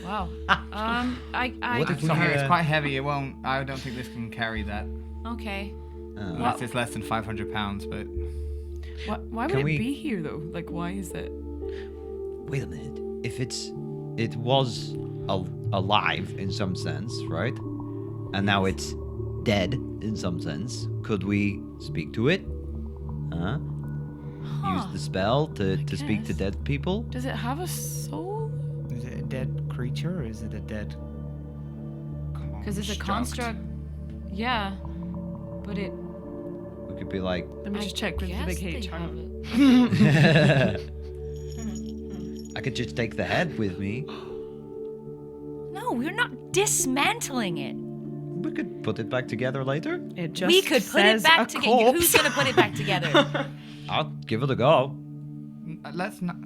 Wow. I What if we Sorry, had it's quite heavy. It won't. I don't think this can carry that. okay. Unless it's less than 500 pounds, but Why Can would we- it be here though? Like, why is it? Wait a minute. If it was alive in some sense, right? And now it's dead in some sense. Could we speak to it? Huh? Use the spell to speak to guess. dead people? Does it have a soul? is it a dead creature or is it a dead? Because it's a construct. Yeah. But it. We could be like, Let me just check with the big H. Have Hang it. I could just take the head with me. No, we're not dismantling it. We could put it back together later. It just We could put it says back a together. corpse. Who's gonna put it back together? I'll give it a go. Let's not.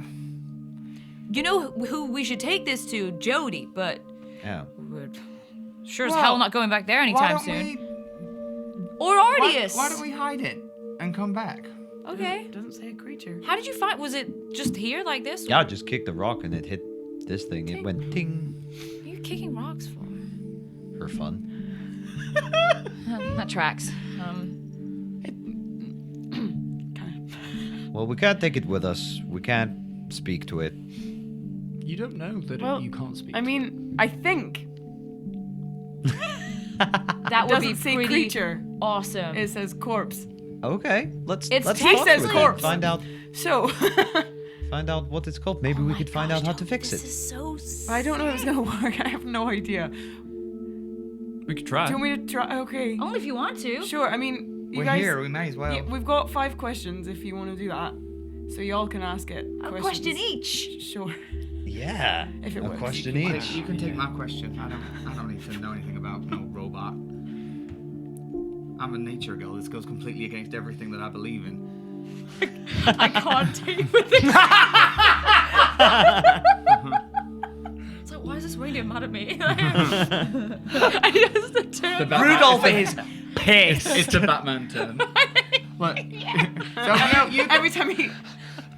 You know who we should take this to? Jody, but Yeah. Sure as Well, hell not going back there Why anytime don't soon. we? Or Ardius. Why don't we hide it and come back? Okay. It doesn't say a creature. How did you find? Was it just here like this? Yeah, I just kicked the rock and it hit this thing. It went ting. What are you kicking rocks for? For fun. That tracks. Well, we can't take it with us. We can't speak to it. You don't know that Well, you can't speak. I mean, I think That would be doesn't say pretty creature. awesome. It says corpse. Okay, let's It's let's he talk says to it corpse. then. So Find out what it's called. Maybe we could find out how to fix This it. is so I don't know if it's gonna work. I have no idea. We could try. Do you want me to try? Okay. Only if you want to. Sure. I mean, you We're guys. here. We may as well. Yeah, we've got 5 questions if you want to do that. So y'all can ask it. A questions. question each. Sure. Yeah. If it a works. question You each. can take my question. I don't need to know anything about no robot. I'm a nature girl. This goes completely against everything that I believe in. I can't take with it. It's like, why is this reindeer mad at me? I just turned. Rudolph is pissed. It's the Batman turn. What? So you Every time he.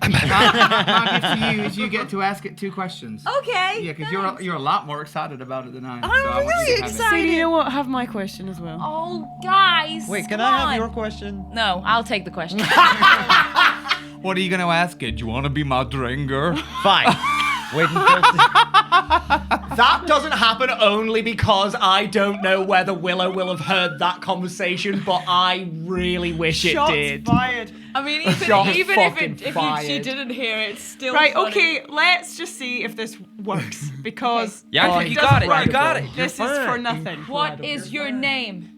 my gift to you is you get to ask it 2 questions. Okay. Yeah, because you're a lot more excited about it than I am. I'm so I want you really to have it. excited. Sadie, you know what? Have my question as well. Oh, guys. Wait, can come I have on. your question? No, I'll take the question. What are you gonna ask it? Do you want to be my Dringer? Fine. Wait until. That doesn't happen only because I don't know whether Willow will have heard that conversation, but I really wish it Shots did. fired. I mean, Shots even fucking if she fired. didn't hear it, it's still Right. funny. Okay. Let's just see if this works because Yeah, Oh, you it got it. doesn't You got work. it. this is for nothing. What is your name?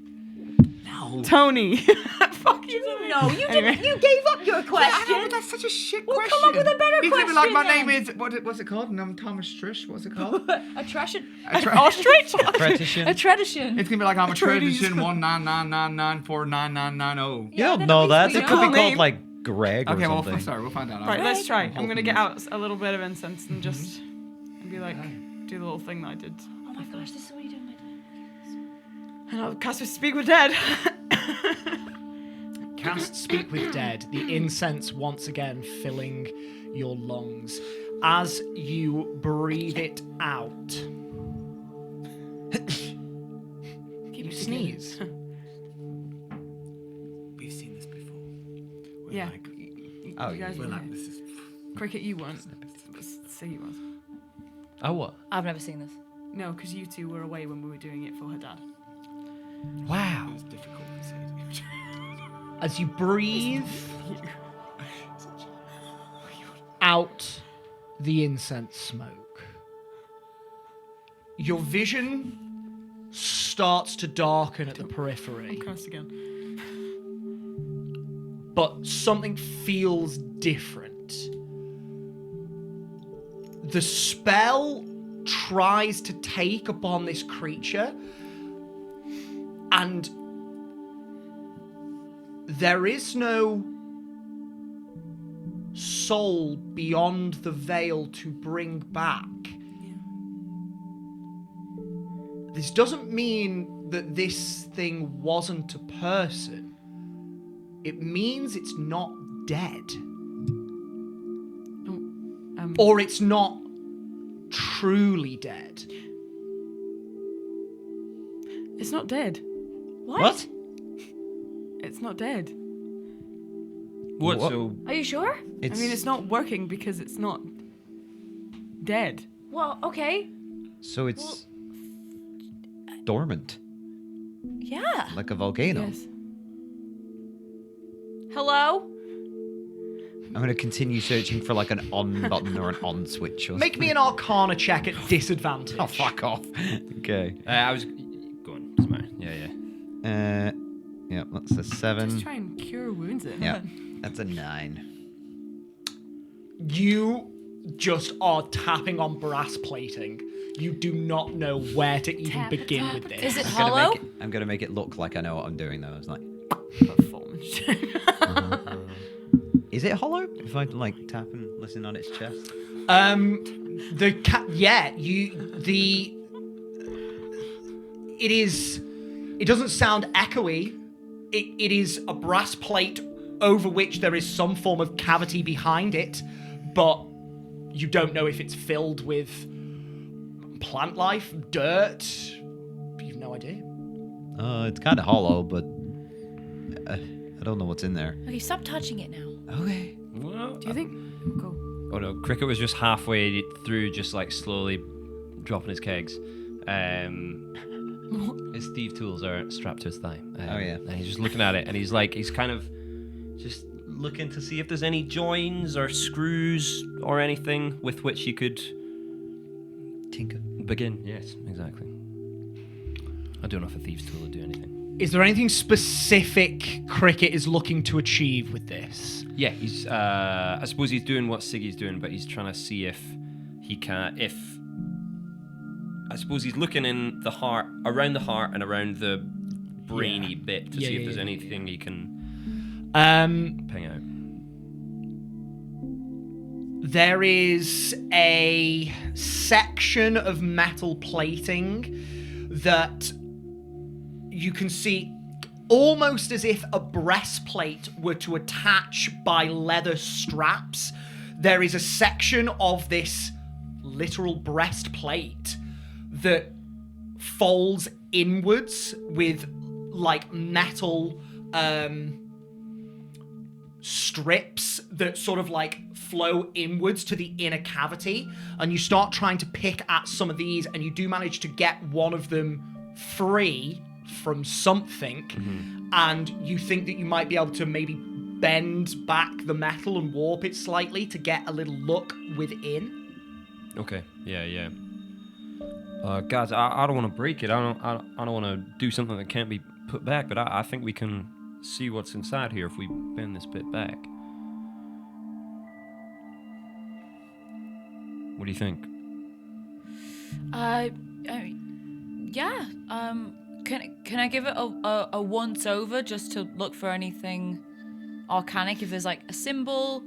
Tony. Fuck you. No, you Anyway. didn't. You gave up your I know, question. but that's such a shit Well, question. come up with a better He's gonna be like, my question name then. is what's it called? And I'm Thomas Trish. What's it called? A tradition. Ostrich. Practitioner. A tradition. It's gonna be like I'm a Atreides. tradition 19999499990. You don't that know makes that. me It could be know. called Name. like Greg or Okay, well, something. sorry, we'll find out. Right. Let's try. I'm Hold gonna on. get out a little bit of incense and just and be like, do the little thing that I did. Oh my gosh, this is what you do. And I'll cast with Speak with Dead. Cast Speak with Dead, the incense once again filling your lungs. As you breathe it out, you sneeze. We've seen this before. We're Yeah. Like, Oh, you guys we're were like, this is. Cricket, you weren't. Say you was. Oh, what? I've never seen this. No, because you 2 were away when we were doing it for her dad. Wow. It was difficult to say. As you breathe out the incense smoke, your vision starts to darken at the periphery, Cast again. but something feels different. The spell tries to take upon this creature, and there is no soul beyond the veil to bring back. This doesn't mean that this thing wasn't a person. It means it's not dead. Or it's not truly dead. It's not dead. What? It's not dead. What? What? So Are you sure? I mean, it's not working because it's not dead. Well, okay. So it's dormant, Yeah. like a volcano. Yes. Hello? I'm gonna continue searching for like an on button or an on switch or Make me an Arcana check at disadvantage. Oh, fuck off. Okay. I was. Go on. It's mine. Yeah. Yeah, that's a 7. Just try and cure wounds it. Yeah, that's a 9. You just are tapping on brass plating. You do not know where to even Tap, begin tap. with this. Is it I'm gonna hollow? make it- I'm gonna make it look like I know what I'm doing though. It's like, Performance. is it hollow? If I like tap and listen on its chest. It doesn't sound echoey. It is a brass plate over which there is some form of cavity behind it, but you don't know if it's filled with plant life, dirt. You've no idea. It's kind of hollow, but I don't know what's in there. Okay, stop touching it now. Okay. Well, Do you think? Go. Oh no, Cricket was just halfway through, just like slowly dropping his kegs. His thief tools are strapped to his thigh. Oh, yeah. And he's just looking at it, and he's kind of just looking to see if there's any joins or screws or anything with which you could Tinker. begin. Yes, exactly. I don't know if a thief's tool would do anything. Is there anything specific Cricket is looking to achieve with this? Yeah, he's. I suppose he's doing what Siggy's doing, but he's trying to see if he can. I suppose he's looking in the heart, around the heart, and around the brainy bit to see if there's anything he can ping out. There is a section of metal plating that you can see almost as if a breastplate were to attach by leather straps. There is a section of this literal breastplate that folds inwards with like metal strips that sort of like flow inwards to the inner cavity, and you start trying to pick at some of these, and you do manage to get one of them free from something, and you think that you might be able to maybe bend back the metal and warp it slightly to get a little look within. Okay. Yeah. Guys, I don't want to break it. I don't want to do something that can't be put back. But I think we can see what's inside here if we bend this bit back. What do you think? Yeah. Can I give it a once over just to look for anything arcanic? If there's like a symbol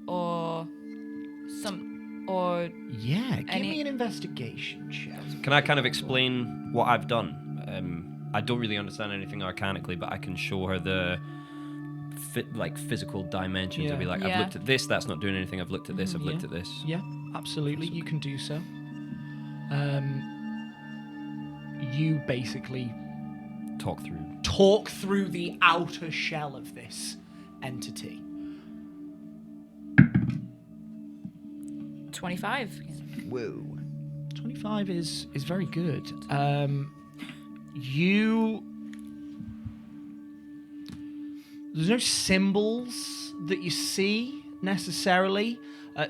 or Yeah, give me an investigation check. Can I kind of explain what I've done? I don't really understand anything arcanically, but I can show her the physical dimensions. I'll be like, I've Yeah. looked at this, that's not doing anything. I've looked at this, I've looked at this. Yeah, absolutely, you can do so. You basically talk through the outer shell of this entity. 25. Whoa. 25 is very good. There's no symbols that you see necessarily.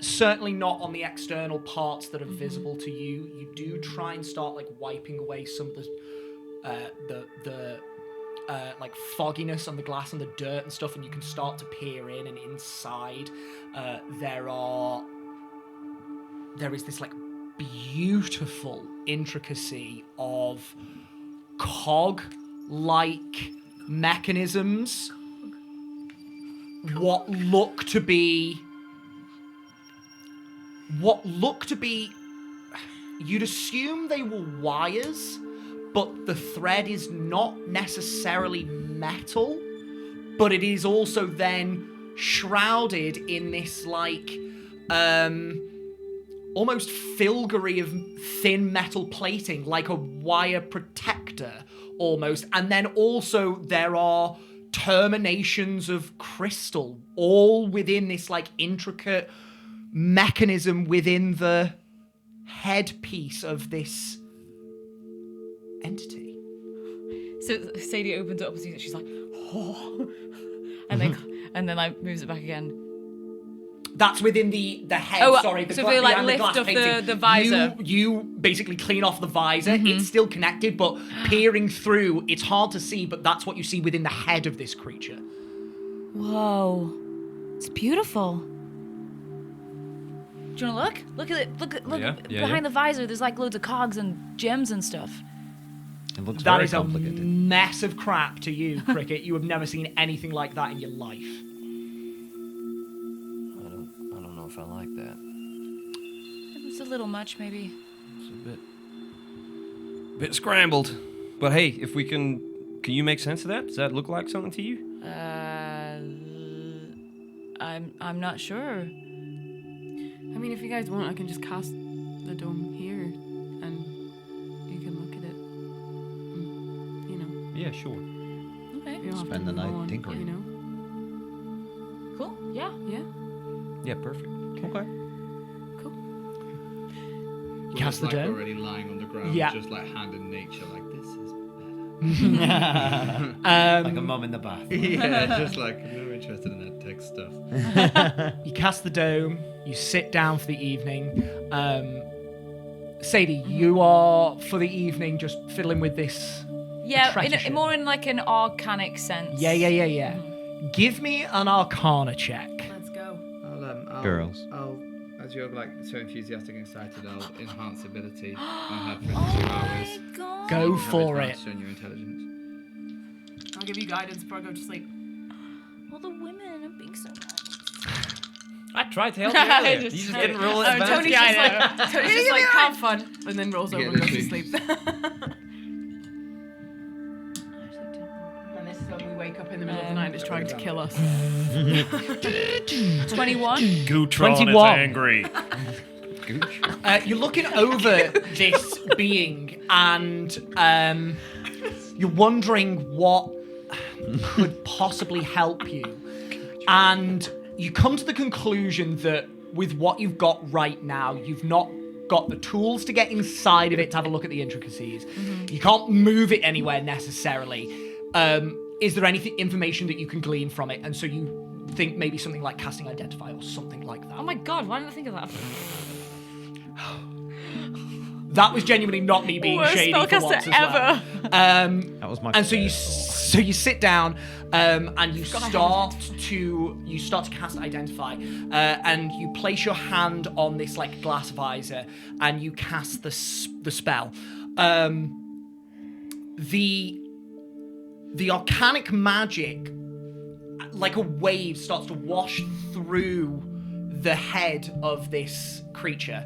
Certainly not on the external parts that are visible to you. You do try and start like wiping away some of the fogginess on the glass and the dirt and stuff, and you can start to peer in, and inside there is this like beautiful intricacy of cog-like mechanisms. What look to be, you'd assume they were wires, but the thread is not necessarily metal, but it is also then shrouded in this like almost filgery of thin metal plating, like a wire protector almost. And then also there are terminations of crystal all within this like intricate mechanism within the headpiece of this entity. So Saedie opens it up and sees it. She's like, oh, and then like moves it back again. That's within the head. Oh, sorry. so they like lift glass off painting. the visor. You basically clean off the visor. It's still connected, but peering through, it's hard to see. But that's what you see within the head of this creature. Whoa, it's beautiful. Do you want to look? Look at it. Look Yeah, behind the visor. There's like loads of cogs and gems and stuff. It looks That very is a complicated. mess of crap to you, Cricket. You have never seen anything like that in your life. I don't know if I like that. It's a little much, maybe. It's a bit scrambled. But hey, if we can you make sense of that? Does that look like something to you? I'm not sure. I mean, if you guys want, I can just cast the dome here, and you can look at it. You know. Yeah, sure. Okay. You don't have Spend to the night go on, tinkering. You know. Cool. Yeah. Yeah. Yeah, perfect. Okay. Cool. You cast the like dome. already lying on the ground, Yeah. just like hand in nature, like this is Like a mum in the bath. yeah, just like no interested in that tech stuff. You cast the dome. You sit down for the evening. Saedie, you are for the evening just fiddling with this. Yeah, Apprenticeship. more in like an organic sense. Yeah. Give me an Arcana check. Let's go. I'll, Girls. As you're like so enthusiastic and excited, I'll enhance ability on her for 2 hours. Go Have for it. advantage on your intelligence. I'll give you guidance before I go to sleep. All the women are being so nice. I tried to help you earlier. You just didn't roll it. Tony's just like, have fun, and then rolls over Yeah, and goes to literally. sleep. And this is when we wake up in the middle of the night and it's trying to kill us. 21. Gootron 21. is angry. You're looking over this being, and you're wondering what could possibly help you. And you come to the conclusion that with what you've got right now, you've not got the tools to get inside of it to have a look at the intricacies. You can't move it anywhere necessarily. Is there anything information that you can glean from it? And so you think maybe something like casting identify or something like that. Oh my god, why didn't I think of that? That was genuinely not me being Worst shady for spellcaster once as well. That was my. And so you first so you sit down and you start to cast identify and you place your hand on this like glass visor and you cast the spell. The arcanic magic, like a wave, starts to wash through the head of this creature,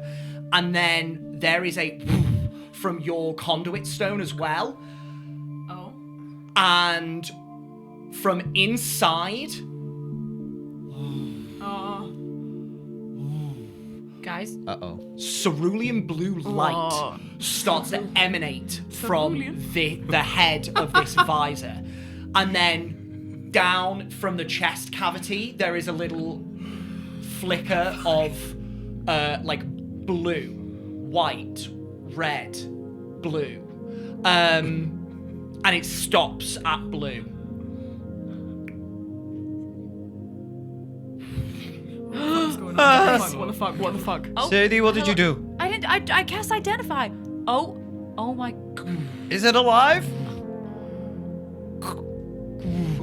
and then there is a from your conduit stone as well. Oh. And from inside, Guys, cerulean blue light starts to emanate from the head of this visor. And then down from the chest cavity, there is a little flicker of like blue, white, red, blue. And it stops at blue. What's going on? What the fuck? oh, Saedie, what did you do? I cast identify. Oh my. Is it alive?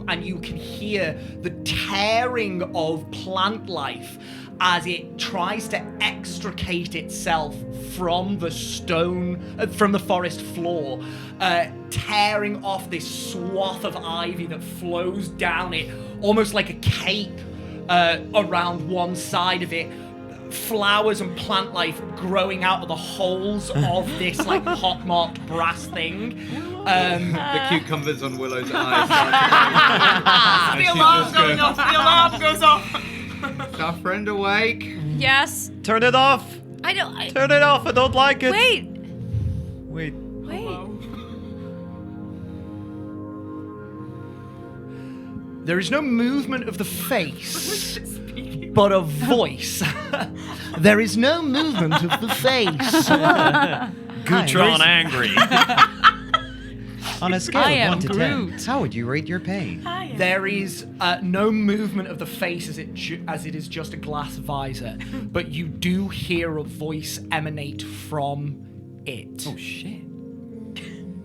And you can hear the tearing of plant life as it tries to extricate itself from the from the forest floor, tearing off this swath of ivy that flows down it, almost like a cape around one side of it. Flowers and plant life growing out of the holes of this like hot-marked brass thing. The cucumbers on Willow's eyes. The alarm going off! The alarm goes off! Is our friend awake? Yes. Turn it off. I don't. Turn it off. I don't like it. Wait. Wait. There is no movement of the face, but a voice. There is no movement of the face. Gootron angry. On a scale I of am 1 to 10, Groot. how would you rate your pain? There is no movement of the face as it is just a glass visor, but you do hear a voice emanate from it. Oh shit.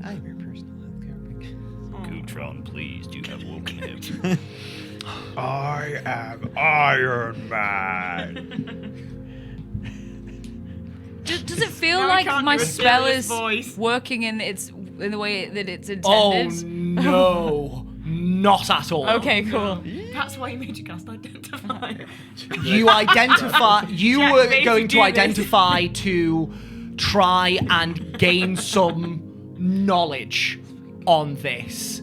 I'm your personal healthcare pick. Gootron, please, you have woken him. I am Iron Man. Does it feel Now I like can't my do a spell serious is voice. working in the way that it's Oh intended? no, not at all. Okay, cool. That's why you made you cast identify. You identify. You Jack were made going you to do this. identify to try and gain some knowledge on this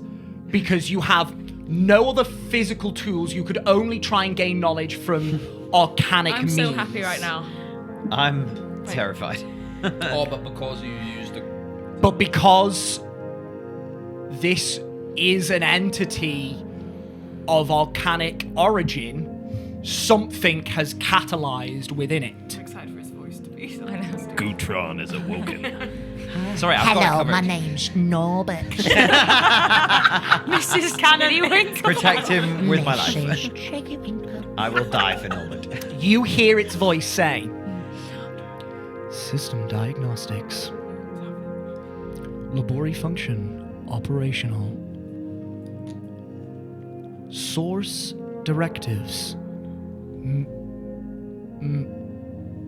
because you have no other physical tools. You could only try and gain knowledge from arcanic I'm means. so happy right now. I'm terrified. Oh, but because you used the. But because this is an entity of arcanic origin, something has catalyzed within it. I'm excited for his voice to be. Gutron is awoken. Sorry, I've got it covered. name's Norbert. Mrs. Kennedy Winkle. Protect him with my life. I will die for Norbert. You hear its voice say, System diagnostics. Labori function operational. Source directives.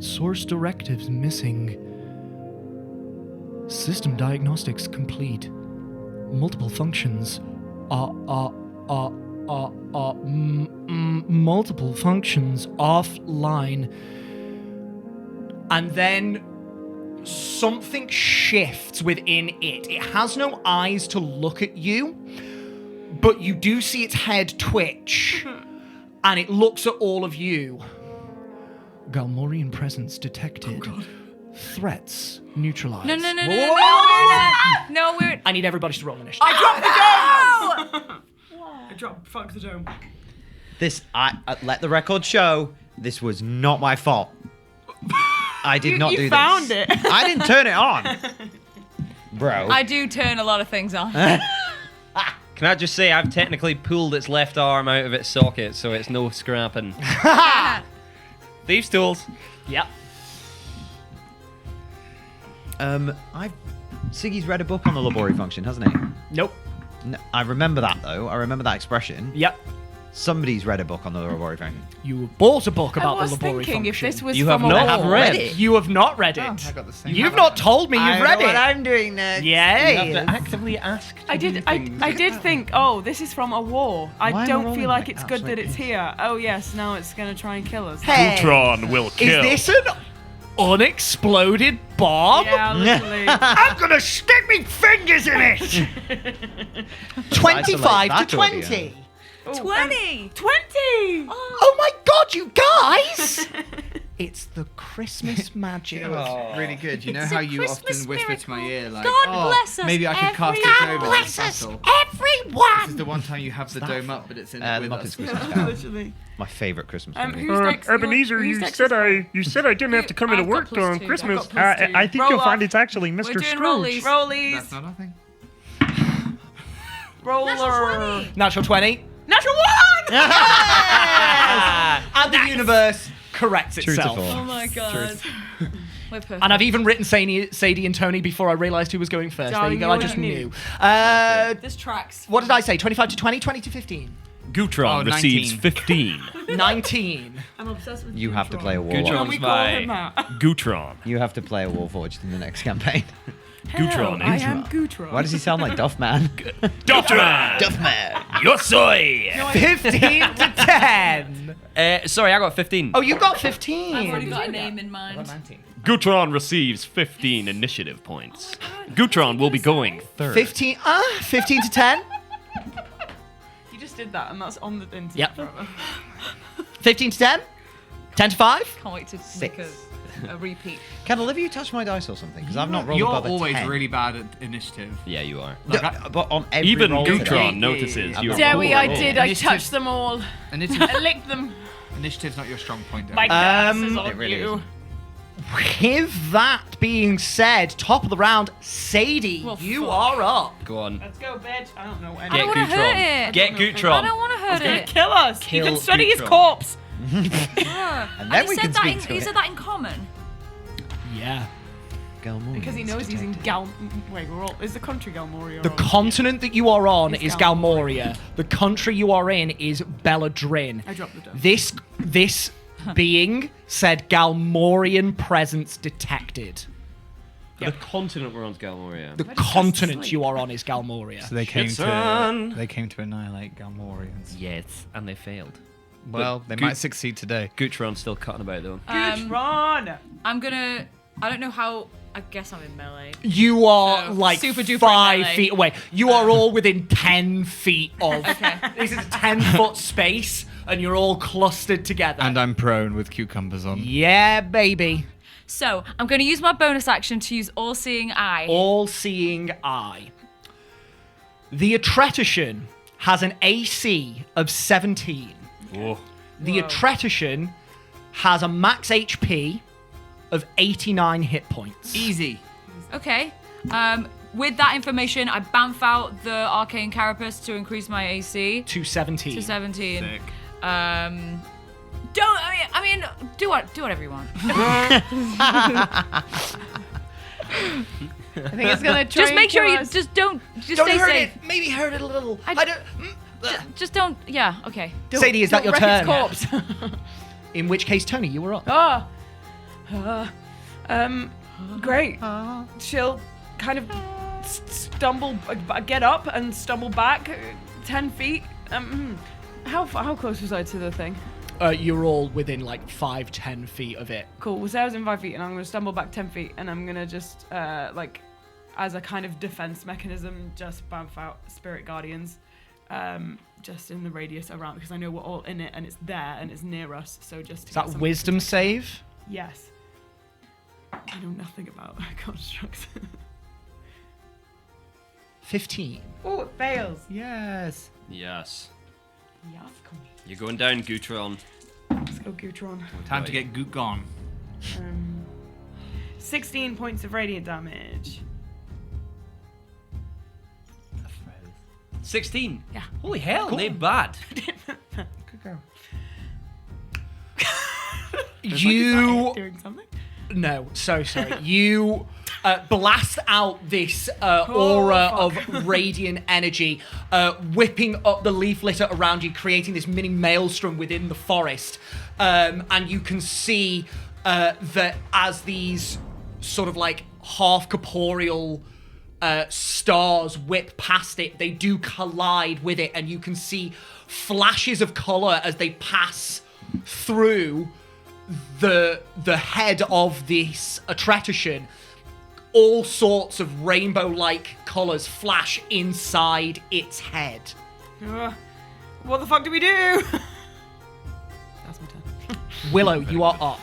Source directives missing. System diagnostics complete. Multiple functions multiple functions offline. And then something shifts within it. It has no eyes to look at you, but you do see its head twitch, and it looks at all of you. Galmorian presence detected. Threats neutralized. No, we're. I need everybody to roll initiative. I dropped the dome! I dropped. Fuck the dome. This, I let the record show, this was not my fault. I did not do this. You found it. I didn't turn it on. Bro. I do turn a lot of things on. Can I just say I've technically pulled its left arm out of its socket, so it's no scrapping. Thieves' tools. Yep. Siggy's read a book on the Labori function, hasn't he? Nope. No, I remember that, though. I remember that expression. Yep. Somebody's read a book on the Labori function. You bought a book I about was the Labori thinking function. if this was You from have a not war. read it. You have not read it. I got the same. You've not told me you've read it. I'm doing next. Yay. You have to actively ask. I did think, oh, this is from a war. Why am I I don't rolling feel like like it's good that absolute it's here. Oh yes, now it's gonna try and kill us. Hey, Gutron will kill. is this an unexploded bomb? Yeah, literally. I'm gonna stick me fingers in it. 25 that to audio. 20. 20. 20! Oh my god, you guys! It's the Christmas magic. You know what's really good? You know It's how a you Christmas often whisper to my miracle. ear, like, God oh, bless us, maybe I could cast it everyone. over Bless this us, battle. Everyone! This is the one time you have the dome up, but it's in it The with Muppets us. Christmas Carol. Literally. My favourite Christmas movie. Who's next? Ebenezer, Who's you next said is- you said I didn't have to come into I've got work plus on two. Christmas. I've got plus two. I think Roll you'll find off. it's actually We're Mr. doing Scrooge. rollies. That's not nothing. Roller. Natural 20. Natural 1! And the universe corrects True to itself. form. Oh my god. We're perfect. And I've even written Saedie and Tony before I realised who was going first. There you Darling, go, you I just already knew. knew. This tracks. What did I say? 25 to 20? 20 to 15? Gutron Oh, receives 19. 15. 19. I'm obsessed with You have to play a Gutron. Warlock. Can we call him out? Gutron. You have to play a Warforged in the next campaign. Gutron. I am Gutron. Why does he sound like Duffman? Gutron. Duffman! Yo soy. 15 to 10. Sorry, I got 15. Oh, you got I've 15. already got a name in mind. Gutron receives 15 initiative points. Gutron will be going third. 15 to 10. You just did that, and that's on the internet. Yep. forever. 15 to 10. 10 to 5. Can't wait to make a repeat. Can Olivia touch my dice or something? Because I've not rolled You're above a always 10. really bad at initiative. Yeah, you are. But on every Even roll today. Gutron notices you are Derry, I poor. did. I Initiative. touched them all. Initiative, I licked them. initiative's not your strong point, My Darren. curse is on it really you. isn't. With that being said, top of the round, Saedie, Well, you fuck. are up. Go on. Let's go, bitch. I don't know I any. don't want to hurt it. Get I Gutron. don't want to hurt Gonna it. kill us. Kill you can study his Gutron. corpse. And then he we said can that speak in, to he it. said that in common. Yeah. Galmorians Because he knows he's in detected. Gal. Wait, we're all. Is the country Galmoria? The or- continent that you are on Is is Galmoria. The country you are in is Belladrin. I dropped the dome. This being said Galmorian presence detected. The continent we're on is Galmoria. The continent you are on is Galmoria. So they came Shit's on. to annihilate Galmorians. Yes, and they failed. Well, they Gut- might succeed today. Gutron's still cutting about though. Good run. I'm gonna I don't know how. I guess I'm in melee. You are So, like super duper 5 melee. feet away. You are all within 10 feet of. Okay. This is a 10-foot space, and you're all clustered together. And I'm prone with cucumbers on. Yeah, baby. So I'm going to use my bonus action to use All-Seeing Eye. All-seeing eye. The Atretushan has an AC of 17. Whoa. The Atretushan has a max HP of 89 hit points. Easy. Okay. With that information, I bamf out the Arcane Carapace to increase my AC To 17. to 17. Sick. I mean, do whatever you want. I think it's gonna try Just and make sure kill you us. don't Don't stay hurt safe. it. Maybe hurt it a little. I- I don't. Just don't. Yeah. Okay. Sadie, is that Don't your wreck turn? its corpse. In which case, Tony, you were up. Great. She'll kind of stumble, get up and stumble back 10 feet. How close was I to the thing? You're all within like 5-10 feet of it. Cool. We'll say I was in 5 feet, and I'm gonna stumble back 10 feet, and I'm gonna just like, as a kind of defense mechanism, just bamf out Spirit Guardians, just in the radius around, because I know we're all in it, and it's there, and it's near us. So just to Is get that some wisdom protection. save? Yes. I know nothing about constructs. 15. Oh, it fails. Yes. Yes. Yes, come on. You're going down, Gutron. Let's go, Gutron. Time to get goot gone. 16 points of radiant damage. 16. Yeah. Holy hell, Cool. not bad. Good girl. You. Doing something? No, so sorry. You blast out this aura of radiant energy, whipping up the leaf litter around you, creating this mini maelstrom within the forest. And you can see that as these sort of like half corporeal stars whip past it, they do collide with it, and you can see flashes of color as they pass through the head of this Atretushan. All sorts of rainbow-like colors flash inside its head. What the fuck do we do? That's my turn. Willow, you are up.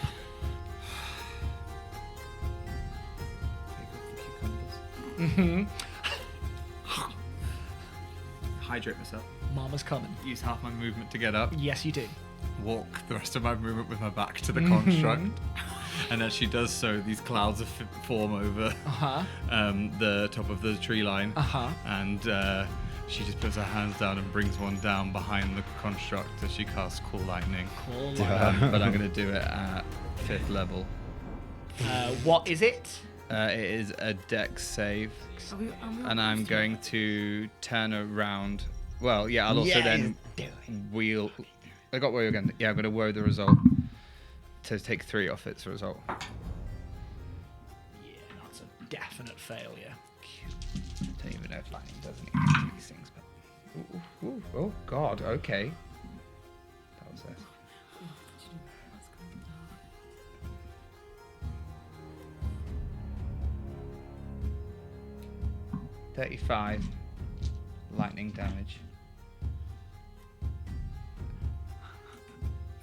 Hydrate myself. Mama's coming. Use half my movement to get up. Yes, you do. Walk the rest of my movement with my back to the construct. And as she does so, these clouds form over the top of the tree line. And she just puts her hands down and brings one down behind the construct as she casts Cool Lightning. Cool. But I'm going to do it at 5th level. What is it? It is a dex save. And I'm going to turn around. Well, yeah, I'll also then wheel. I got woe again. Yeah, I'm going to woe the result to take 3 off its result. Yeah, that's a definite failure. Don't even know if lightning does any of these things, but. Oh, God, okay. That was it. 35 lightning damage.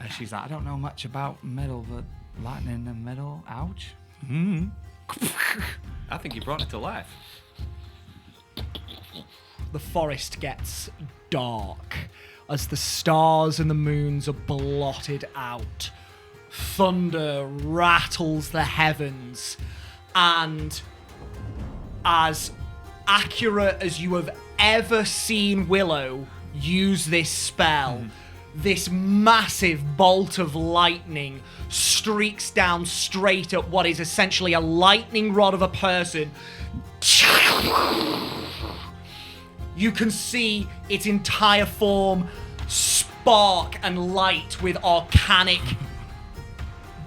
And she's like, I don't know much about metal, but lightning and metal, ouch. I think you brought it to life. The forest gets dark as the stars and the moons are blotted out. Thunder rattles the heavens, and as accurate as you have ever seen Willow use this spell, this massive bolt of lightning streaks down straight at what is essentially a lightning rod of a person. You can see its entire form spark and light with arcanic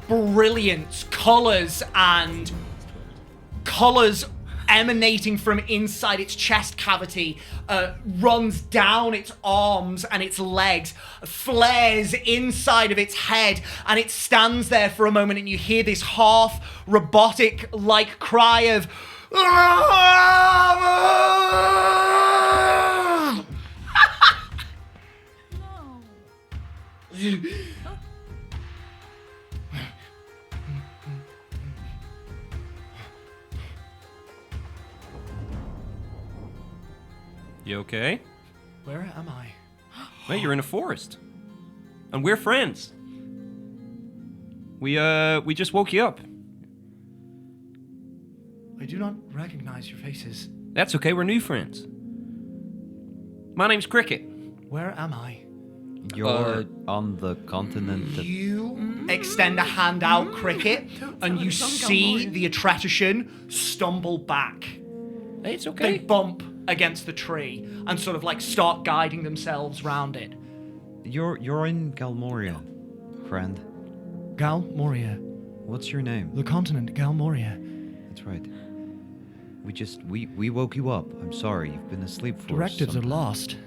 brilliance, colors emanating from inside its chest cavity runs down its arms and its legs, flares inside of its head, and it stands there for a moment, and you hear this half robotic-like cry of You okay? Where am I? Wait, you're in a forest. And we're friends. We just woke you up. I do not recognize your faces. That's okay, we're new friends. My name's Cricket. Where am I? You're on the continent that... You extend a hand out, Cricket, and you see the Atretushan stumble back. Hey, it's They okay. bump against the tree and sort of like start guiding themselves round it. You're in Galmoria, friend. Gal Moria. What's your name? The continent, Gal Moria. That's right. We woke you up. I'm sorry, you've been asleep for Directives are some... lost.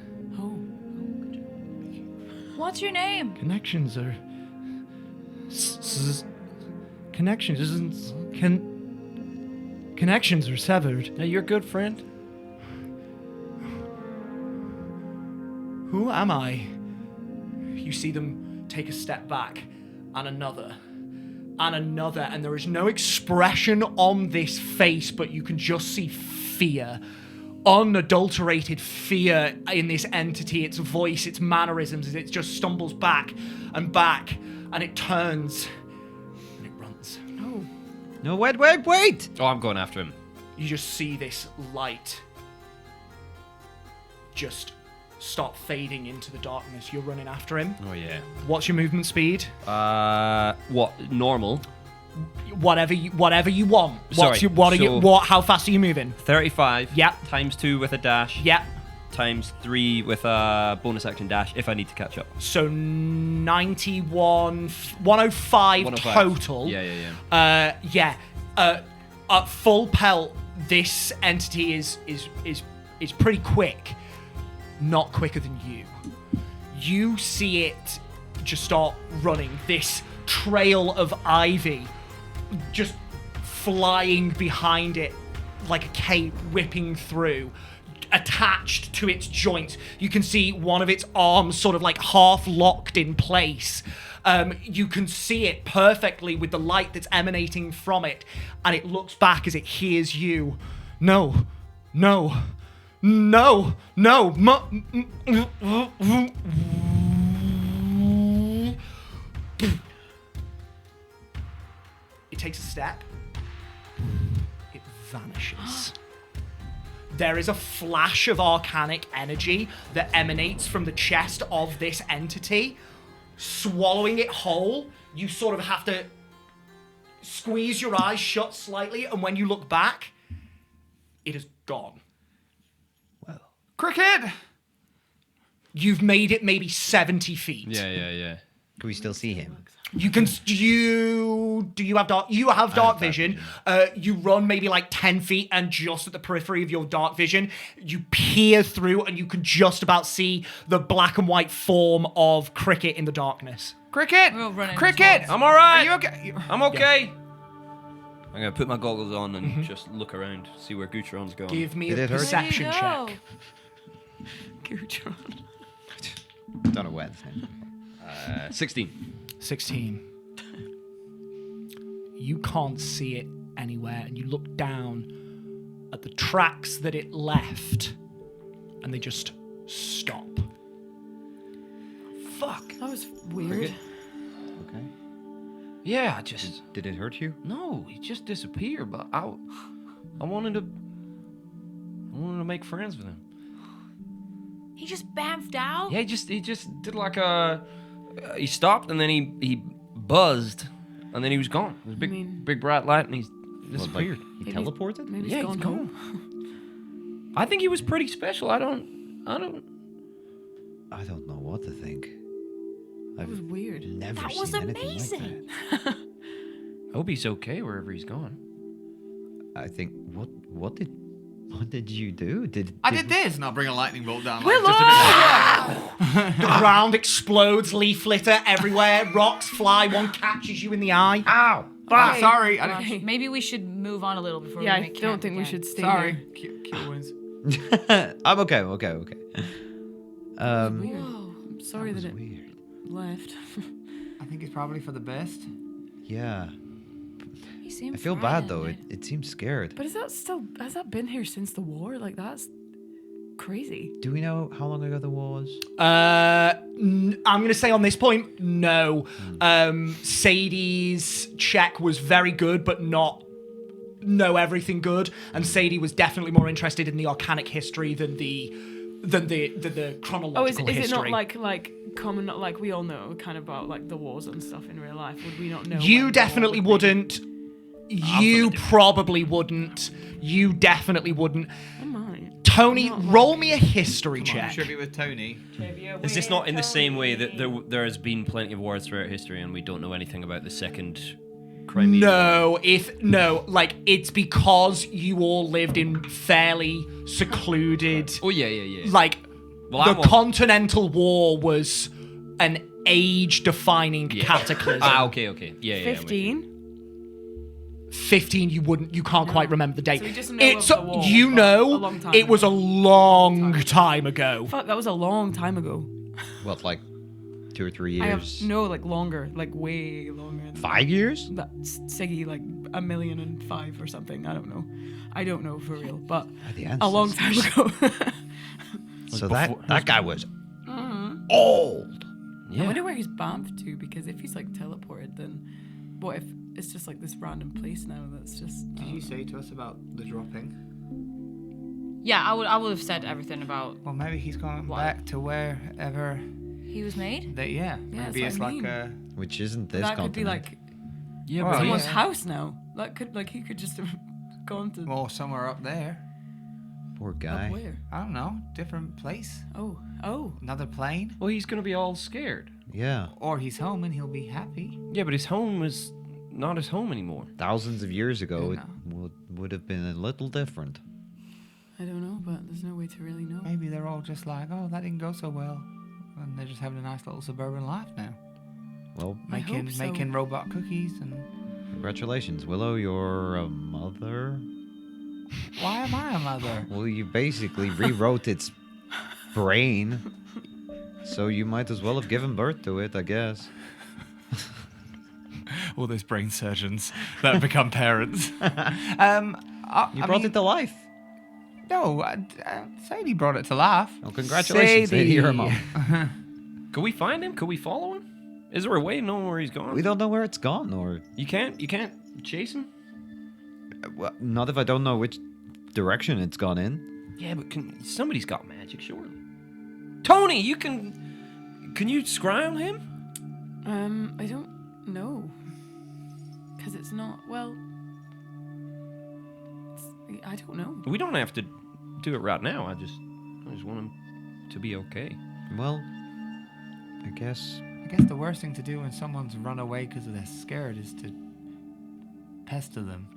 What's your name? Connections are... Connections isn't... Connections are severed. Hey, you're a good friend. Who am I? You see them take a step back, and another, and there is no expression on this face, but you can just see fear. Unadulterated fear in this entity, its voice, its mannerisms, as it just stumbles back, and it turns, and it runs. No, wait! Oh, I'm going after him. You just see this light just start fading into the darkness. You're running after him. Oh, yeah. What's your movement speed? What? Normal? Whatever you want. Sorry, How fast are you moving? 35. Yep. Times 2 with a dash. Yep. Times 3 with a bonus action dash if I need to catch up. So 91, 105 total. Yeah. At full pelt, this entity is pretty quick. Not quicker than you. You see it just start running. This trail of ivy just flying behind it like a cape whipping through, attached to its joints. You can see one of its arms sort of like half locked in place. You can see it perfectly with the light that's emanating from it, and it looks back as it hears you. No. It takes a step. It vanishes. There is a flash of arcanic energy that emanates from the chest of this entity. Swallowing it whole, you sort of have to squeeze your eyes shut slightly, and when you look back, it is gone. Cricket! You've made it maybe 70 feet. Yeah. Can we still see him? You can. You have dark vision. You run maybe like 10 feet, and just at the periphery of your dark vision, you peer through, and you can just about see the black and white form of Cricket in the darkness. Cricket! We're all running Cricket! towards- I'm alright. Are you okay? I'm okay. I'm gonna put my goggles on and just look around, see where Gutron's going. Give me Did a it hurt? perception Where'd he check. Gutron. Don't know where it's name. 16. 16. You can't see it anywhere, and you look down at the tracks that it left, and they just stop. Fuck. That was weird. Okay. Yeah, just Did it hurt you? no, he just disappeared. But I wanted to make friends with him. He just bamfed out? Yeah, he just did like a. He stopped and then he buzzed, and then he was gone. It was a big bright light, and he disappeared. He teleported? Maybe Yeah, he's he's gone gone. home. I think he was pretty special. I don't. I don't know what to think. That was weird. Never That was seen anything amazing. like that. I hope he's okay wherever he's gone. I think what did you do? I did this, and I'll bring a lightning bolt down. Willow! Just a bit The ground explodes, leaf litter everywhere, rocks fly, one catches you in the eye. Ow! Oh, sorry. Maybe we should move on a little before Yeah, we I make don't camp think we again. should stay Sorry. here. Cute wounds. I'm okay. Whoa, I'm sorry that it Weird. left. I think it's probably for the best. Yeah. He seemed I feel bad though. frightened. It seems scared. But has that been here since the war? Like, that's crazy. Do we know how long ago the war was? I'm going to say on this point, no. Saedie's check was very good, but not know everything good. And Saedie was definitely more interested in the arcanic history than the chronological Oh, is history. it not like common? Like, we all know kind of about like the wars and stuff in real life. Would we not know? You when definitely the war would be? wouldn't. You probably wouldn't. You definitely wouldn't. I might. Tony, Not like- roll me a history Come on, check. should be with Tony. Is this not in the same way that there has been plenty of wars throughout history and we don't know anything about the second Crimea? No, it's because you all lived in fairly secluded. Oh yeah. Like, Well, the I'm on- Continental War was an age-defining cataclysm. Okay. Yeah. I'm with you. 15. 15, you can't quite remember the date. So we just know of the war, you but know, a long time it was a ago. long time ago. Fuck, that was a long time ago. What, like 2 or 3 I have years? no, like longer, like way longer. Than 5 years? That's Siggy, like 1,000,005 or something. I don't know. I don't know for real, but The a long time ago. So that guy was Mhm. old. I wonder where he's bombed to, because if he's like teleported, then what if it's just like this random place now that's just. Did you say to us about the dropping? Yeah, I would have said everything about Well, maybe he's going What? back to wherever. he was made. That yeah. Yeah, Maybe that's it's what I like mean. a. Which isn't this That could continent. be like Yeah, Well, someone's yeah. house now. That could, like, he could just have gone to. Or somewhere up there. Poor Up guy. where? I don't know. Different place. Oh. Another plane. Well, he's gonna be all scared. Yeah. Or he's home and he'll be happy. Yeah, but his home is not his home anymore. Thousands of years ago, Yeah. it would have been a little different. I don't know, but there's no way to really know. Maybe they're all just like, oh, that didn't go so well, and they're just having a nice little suburban life now, Well, I hope so. making robot cookies and. congratulations, Willow. You're a mother. Why am I a mother? Well, you basically rewrote its brain, so you might as well have given birth to it, I guess. All those brain surgeons that become parents. You brought it to life. No, Sadie brought it to life. Well, congratulations, Sadie. You're a mom. Could we find him? Could we follow him? Is there a way of knowing where he's gone? We don't know where it's gone, or You can't chase him? well, not if I don't know which direction it's gone in. Yeah, but somebody's got magic, surely. Tony, you can you scry on him? I don't know. Because it's not, well. I don't know. We don't have to do it right now. I just want him to be okay. Well, I guess. I guess the worst thing to do when someone's run away because they're scared is to pester them.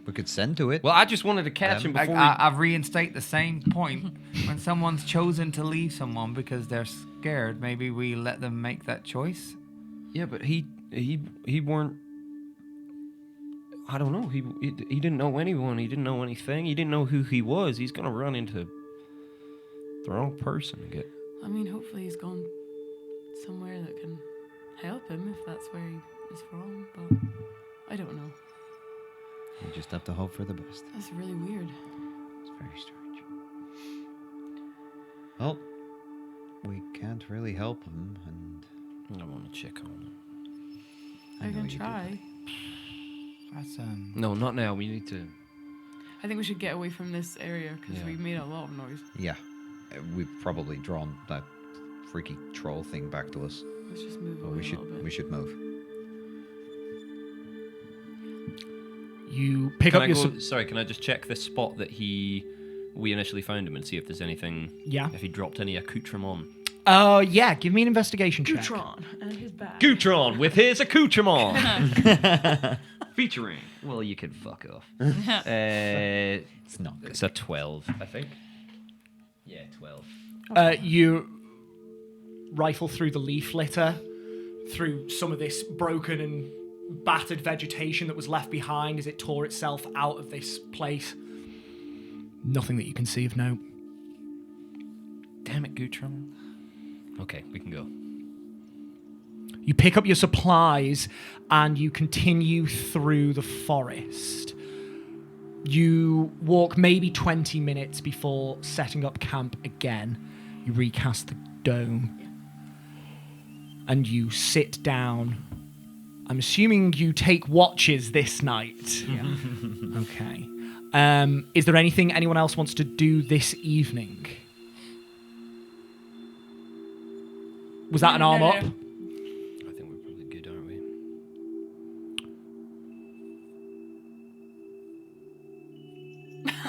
We could send to it. Well, I just wanted to catch him before. I reinstate the same point. When someone's chosen to leave someone because they're scared, maybe we let them make that choice. Yeah, but he weren't. I don't know. He didn't know anyone. He didn't know anything. He didn't know who he was. He's gonna run into the wrong person and get. I mean, hopefully he's gone somewhere that can help him if that's where he is from, but I don't know. We just have to hope for the best. That's really weird. It's very strange. Well, we can't really help him, and I want to check on him. I know can you do try. That's No, not now. We need to. I think we should get away from this area because Yeah. we've made a lot of noise. Yeah, we've probably drawn that freaky troll thing back to us. Let's just move But away we a should little bit. we should move. You pick Can up I your. go, sorry, can I just check the spot that we initially found him and see if there's anything? Yeah. If he dropped any accoutrement. Yeah. Give me an investigation check. Neutron and his back. Goutron with his accoutrement. Featuring. Well, you can fuck off. It's not good. It's a 12, I think. Yeah, 12. You rifle through the leaf litter, through some of this broken and battered vegetation that was left behind as it tore itself out of this place. Nothing that you can see of note. Damn it, Gutron. Okay, we can go. You pick up your supplies and you continue through the forest. You walk maybe 20 minutes before setting up camp again. You recast the dome. And you sit down. I'm assuming you take watches this night. Yeah. Okay. Is there anything anyone else wants to do this evening? Was that an arm up? I think we're probably good, aren't we?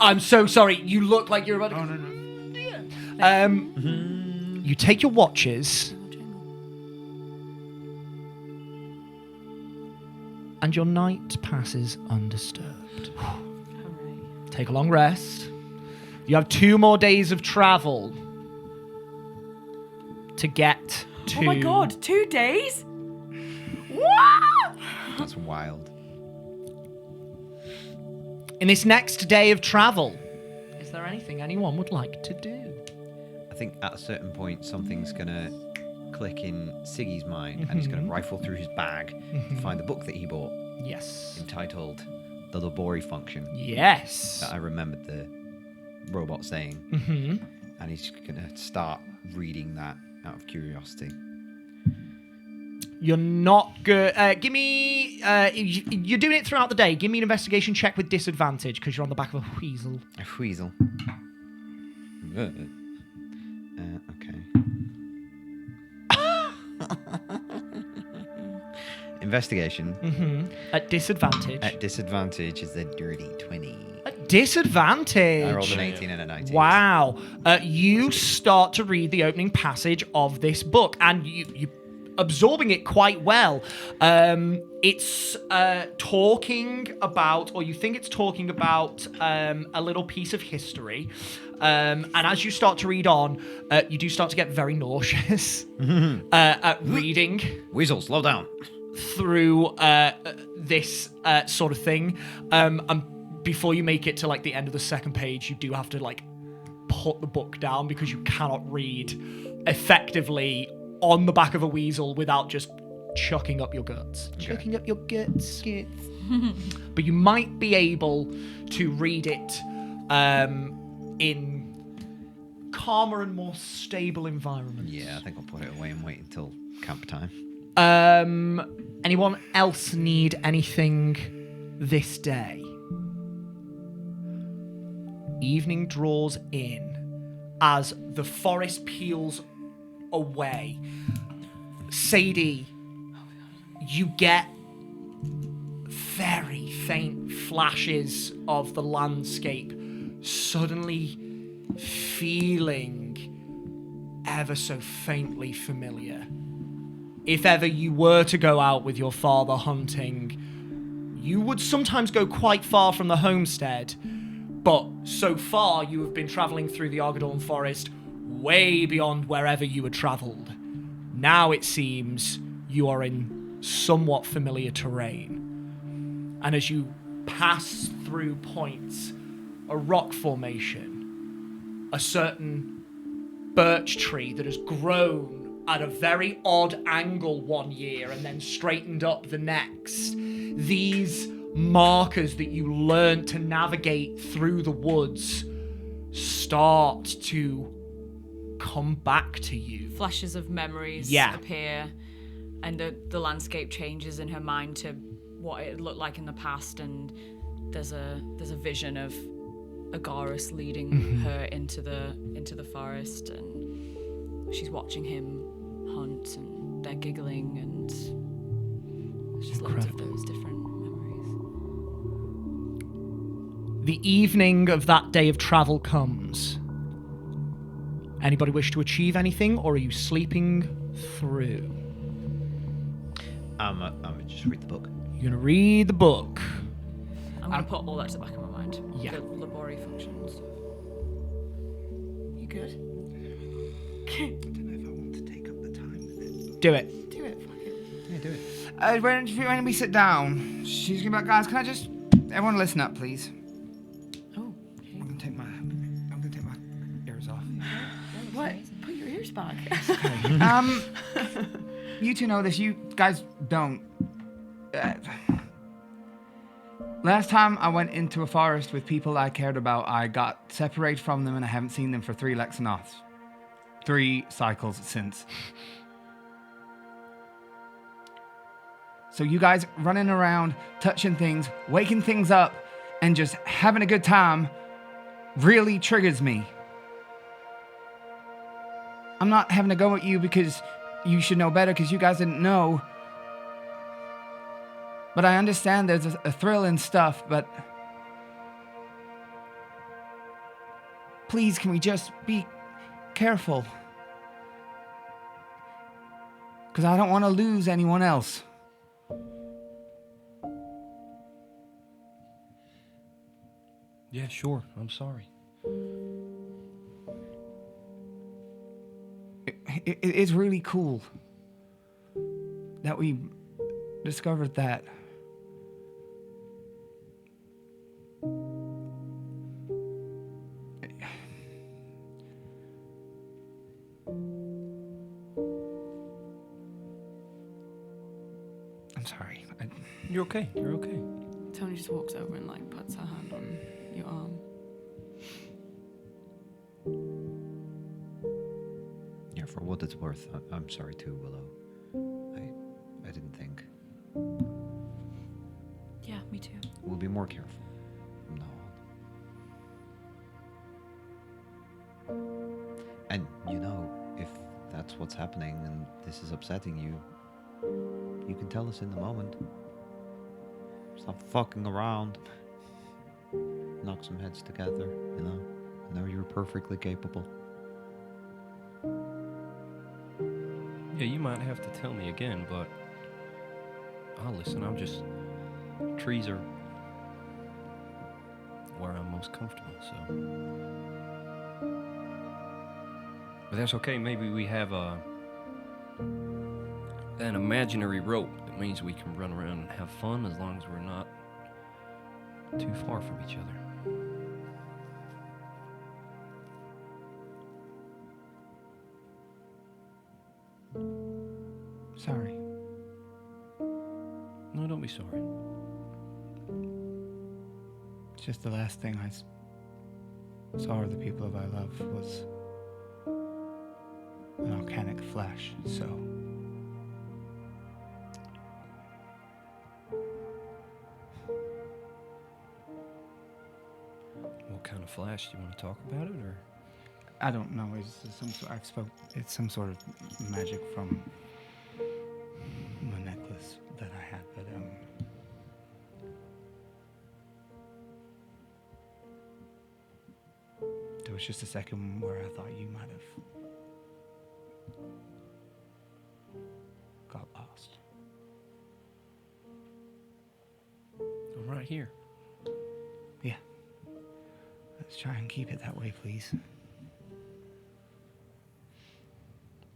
I'm so sorry. You look like you're about to... Oh, no. You take your watches. And your night passes undisturbed. Take a long rest. You have 2 more days of travel to get to... Oh my god, 2 days? That's wild. In this next day of travel, is there anything anyone would like to do? I think at a certain point something's gonna click in Siggy's mind, and he's gonna rifle through his bag to find the book that he bought, Yes. entitled "The Labori Function." Yes. That I remembered the robot saying, and he's gonna start reading that out of curiosity. You're not good. Give me... you're doing it throughout the day. Give me an investigation check with disadvantage because you're on the back of a weasel. A weasel. Okay. Investigation. At disadvantage. At disadvantage is a dirty 20. At disadvantage. I rolled an 18 and a 19. Wow. You start to read the opening passage of this book, and you absorbing it quite well. It's talking about, or you think it's talking about, a little piece of history. And as you start to read on, you do start to get very nauseous at reading Weasel, slow down. through this sort of thing. And before you make it to like the end of the second page, you do have to like put the book down because you cannot read effectively on the back of a weasel without just chucking up your guts. Okay. Chucking up your guts. But you might be able to read it in calmer and more stable environments. Yeah, I think I'll put it away and wait until camp time. Anyone else need anything this day? Evening draws in as the forest peels away. Saedie, you get very faint flashes of the landscape, suddenly feeling ever so faintly familiar. If ever you were to go out with your father hunting, you would sometimes go quite far from the homestead, but so far you have been traveling through the Argadorn forest way beyond wherever you had traveled. Now it seems you are in somewhat familiar terrain. And as you pass through points, a rock formation, a certain birch tree that has grown at a very odd angle one year and then straightened up the next. These markers that you learn to navigate through the woods start to come back to you. Flashes of memories appear, and the landscape changes in her mind to what it looked like in the past, and there's a vision of Agaris leading her into the forest, and she's watching him hunt, and they're giggling, and there's just loads of those different memories. The evening of that day of travel comes. Anybody wish to achieve anything, or are you sleeping through? I'm I just read the book? You're gonna read the book. I'm gonna put all that to the back of my mind. Yeah. The labori function and stuff. You good? I don't know if I want to take up the time with it. Do it. Do it. Fuck it. Yeah, do it. When we sit down, she's gonna be like, guys, can I just... Everyone listen up, please. Oh. I'm gonna take my ears off. What? Put your ears back. You two know this. You guys don't. Last time I went into a forest with people I cared about, I got separated from them and I haven't seen them for 3 Lexanoths. 3 cycles since. So you guys running around, touching things, waking things up, and just having a good time really triggers me. I'm not having to go at you because you should know better because you guys didn't know. But I understand there's a thrill in stuff, but please, can we just be careful? Because I don't want to lose anyone else. Yeah, sure. I'm sorry. It is really cool that we discovered that. I'm sorry. You're okay. You're okay. Tony just walks over and like puts her hand on your arm. Yeah, for what it's worth, I'm sorry too, Willow. I didn't think. Yeah, me too. We'll be more careful from now on. And you know, if that's what's happening and this is upsetting you, you can tell us in the moment. Stop fucking around. Knock some heads together, you know? I know you're perfectly capable. Yeah, you might have to tell me again, but I'll listen. I'm just... Trees are where I'm most comfortable, so... But that's okay. Maybe we have an imaginary rope that means we can run around and have fun as long as we're not too far from each other. Sorry. No, don't be sorry. It's just the last thing I saw of the people of I love was an organic flash, so... What kind of flash? Do you want to talk about it, or...? I don't know. It's some sort of magic from the necklace that I had, but there was just a second where I thought you might have got lost. I'm right here. Yeah. Let's try and keep it that way, please.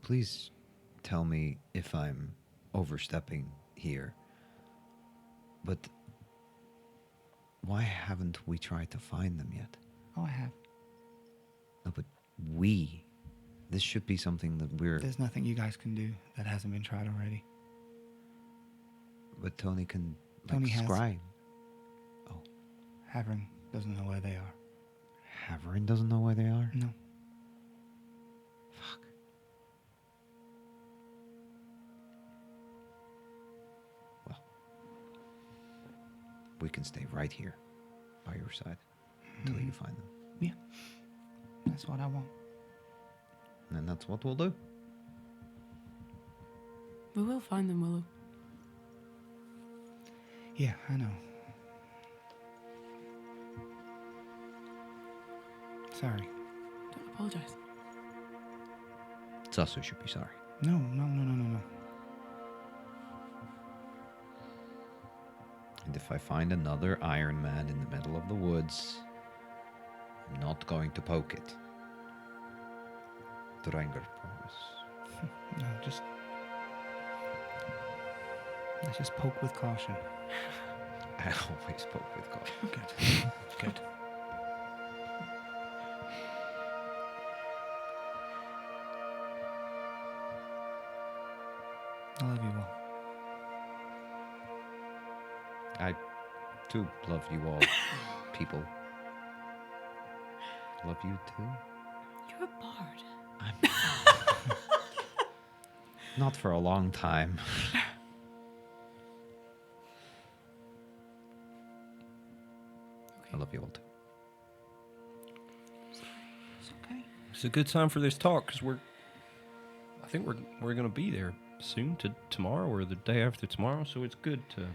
Please tell me if I'm overstepping here. But why haven't we tried to find them yet? Oh, I have. No, but we. This should be something that we're... There's nothing you guys can do that hasn't been tried already. But Tony can, Tony has. scribe. Havern doesn't know where they are. Havern doesn't know where they are? No. Fuck. Well, we can stay right here by your side until you find them. Yeah. That's what I want. And that's what we'll do. We will find them, Willow. Yeah, I know. Sorry. Don't apologize. It's us who should be sorry. No. And if I find another Iron Man in the middle of the woods, I'm not going to poke it. Dranger, promise. No, let's just poke with caution. I always poke with caution. Good. Good. I love you all. I too love you all, people. Love you too. You're a bard. Not for a long time. I love you all too. It's a good time for this talk because I think we're gonna be there soon, to tomorrow or the day after tomorrow. So it's good to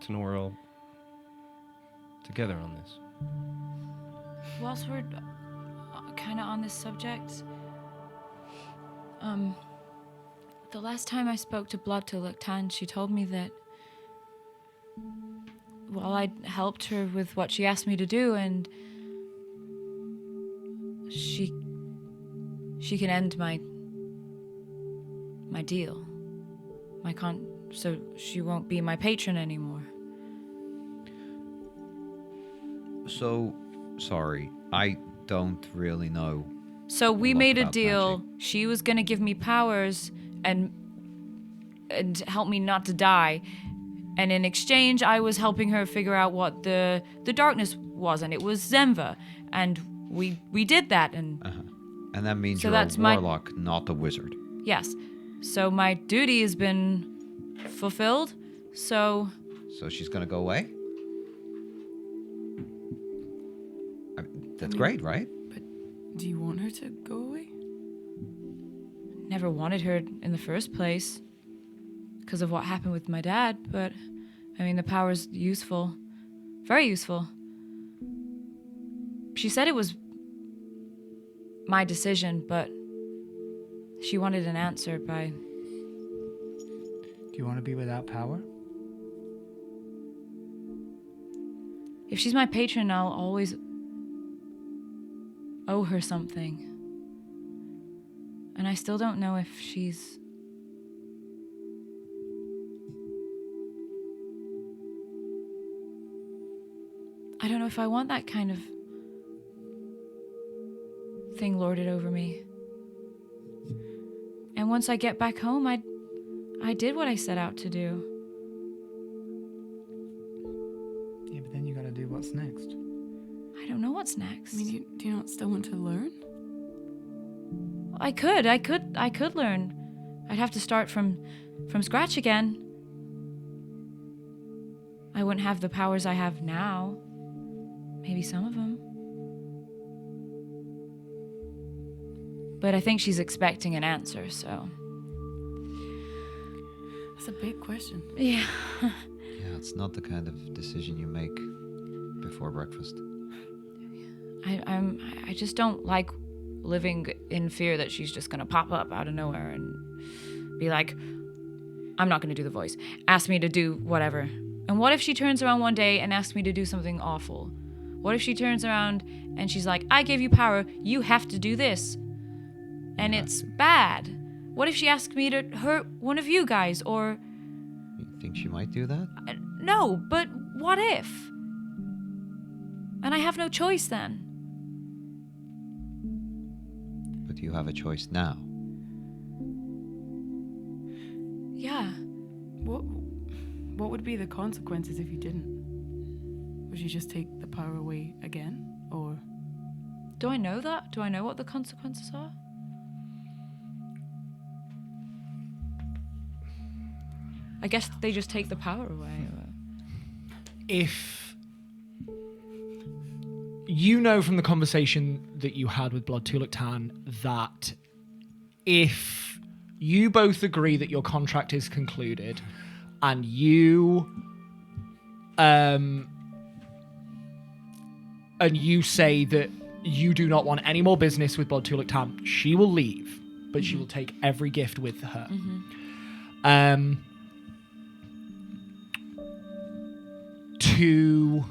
know we're all together on this. Whilst we're kind of on this subject, the last time I spoke to Blood to Luctan, she told me that while I helped her with what she asked me to do, and she can end my deal, so she won't be my patron anymore. So, sorry, I don't really know. So we lot made a about deal. magic. She was gonna give me powers and help me not to die. And in exchange, I was helping her figure out what the darkness was, and it was Zenva. And we did that, and And that means So you're a that's my- warlock, not a wizard. yes. So my duty has been fulfilled, so So she's gonna go away? That's great, right? Do you want her to go away? never wanted her in the first place because of what happened with my dad, but I mean, the power's useful. Very useful. She said it was my decision, but she wanted an answer by... Do you want to be without power? If she's my patron, I'll always owe her something. And I still don't know if she's... I don't know if I want that kind of thing lorded over me. And once I get back home, I did what I set out to do. Yeah, but then you gotta do what's next. I don't know what's next. I mean, do you not still want to learn? I could learn. I'd have to start from scratch again. I wouldn't have the powers I have now. Maybe some of them. But I think she's expecting an answer, so... That's a big question. Yeah. Yeah, it's not the kind of decision you make before breakfast. I just don't like living in fear that she's just gonna pop up out of nowhere and be like, I'm not gonna do the voice. Ask me to do whatever. And what if she turns around one day and asks me to do something awful? What if she turns around and she's like, I gave you power, you have to do this. And it's bad. What if she asks me to hurt one of you guys, or... You think she might do that? No, but what if? And I have no choice then. But you have a choice now. Yeah. What would be the consequences if you didn't? Would you just take the power away again, or? Do I know that? Do I know what the consequences are? I guess they just take the power away. If you know from the conversation that you had with Blood Tuluktan that if you both agree that your contract is concluded and you say that you do not want any more business with Blood Tuluktan, she will leave, but she will take every gift with her. to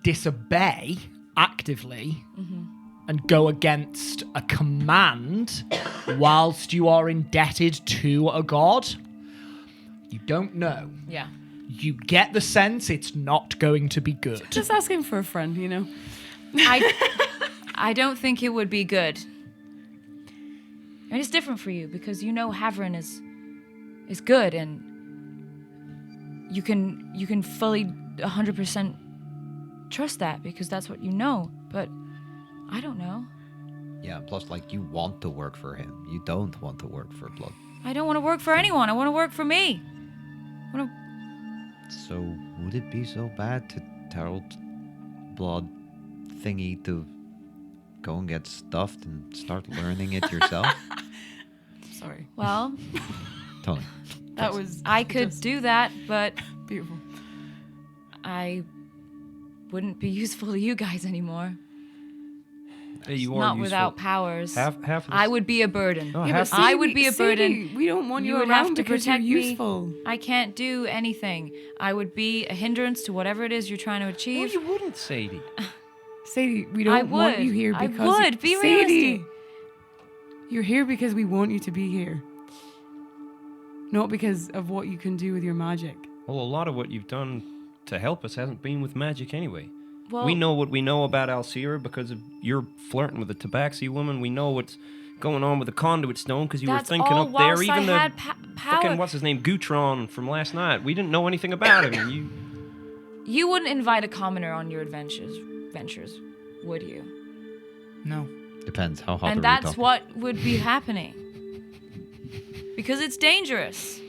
disobey actively and go against a command whilst you are indebted to a god? You don't know. Yeah. You get the sense it's not going to be good. Just asking for a friend, you know. I don't think it would be good. And it's different for you because you know Havrin is good and you can fully 100% trust that because that's what you know. But I don't know. Yeah, plus, like, you want to work for him. You don't want to work for Blood. I don't want to work for anyone. I want to work for me. So, would it be so bad to tell Blood thingy to go and get stuffed and start learning it yourself? Sorry. Well, Tony. That was. I could just do that, but beautiful. I wouldn't be useful to you guys anymore. Hey, you are Not useful. without powers. Half of I would be a burden. No, Yeah, half- but I Sadie, would be a Sadie, burden. we don't want you, would around have to because protect you're me. useful. I can't do anything. I would be a hindrance to whatever it is you're trying to No, achieve. you wouldn't, Sadie. Sadie, we I don't want would. you here I because would. Be Sadie, realistic. you're here because we want you to be here. Not because of what you can do with your magic. Well, a lot of what you've done to help us hasn't been with magic anyway. Well, We know what we know about Alcira because of you're flirting with the Tabaxi woman. We know what's going on with the conduit stone because you were that's thinking all up there. whilst Even I the had power. fucking what's his name, Gutron from last night. We didn't know anything about him. And You wouldn't invite a commoner on your ventures, would you? No. Depends how hot And are we that's talking? what would be happening. Because it's dangerous.